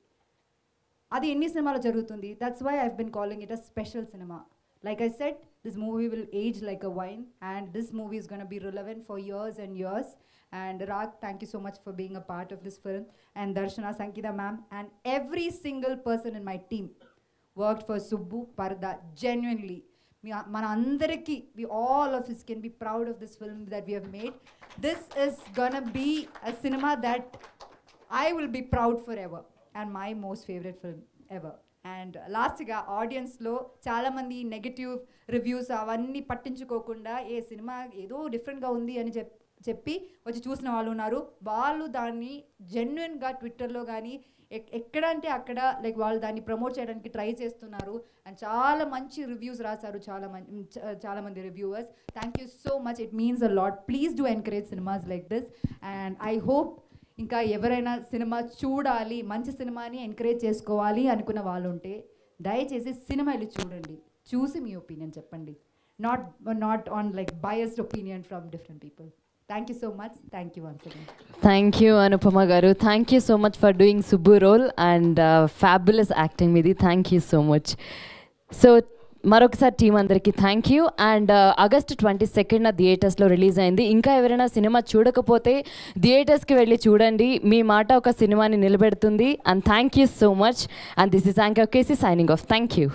అది ఎన్ని సినిమాలో జరుగుతుంది. That's why I've been calling it a special cinema. Like I said, this movie will age like a wine, and this movie is going to be relevant for years and years. And Rag, thank you so much for being a part of this film. And Darshana, Sankita ma'am, and every single person in my team worked for Subbu, Parda, genuinely. Mana andariki, we all of us can be proud of this film that we have made. This is going to be a cinema that I will be proud forever, and my most favorite film ever. And లాస్ట్గా ఆడియన్స్లో చాలామంది negative reviews అవన్నీ పట్టించుకోకుండా ఏ cinema ఏదో డిఫరెంట్గా ఉంది అని చెప్పి వచ్చి చూసిన వాళ్ళు ఉన్నారు. వాళ్ళు దాన్ని జెన్యున్గా ట్విట్టర్లో కానీ ఎక్కడ అంటే అక్కడ లైక్ వాళ్ళు దాన్ని ప్రమోట్ చేయడానికి ట్రై చేస్తున్నారు. అండ్ చాలా మంచి రివ్యూస్ రాశారు చాలామంది reviewers. Thank you so much, it means a lot. Please do encourage cinemas like this. And I hope ఇంకా ఎవరైనా సినిమా చూడాలి, మంచి సినిమాని ఎంకరేజ్ చేసుకోవాలి అనుకున్న వాళ్ళు ఉంటే దయచేసి సినిమా వెళ్ళి చూడండి, చూసి మీ ఒపీనియన్ చెప్పండి. Not on like biased opinion from different people. Thank you so much. Thank you once again.
Thank you Anupama గారు. Thank you so much for doing Subbu role and fabulous acting మీది. Thank you so much. So మరొకసారి team అందరికీ thank you. And August 22న థియేటర్స్లో release అయింది. ఇంకా ఎవరైనా cinema చూడకపోతే థియేటర్స్కి వెళ్ళి చూడండి, మీ మాట ఒక సినిమాని నిలబెడుతుంది. And thank you so much. And this is anchor KC signing off. Thank you.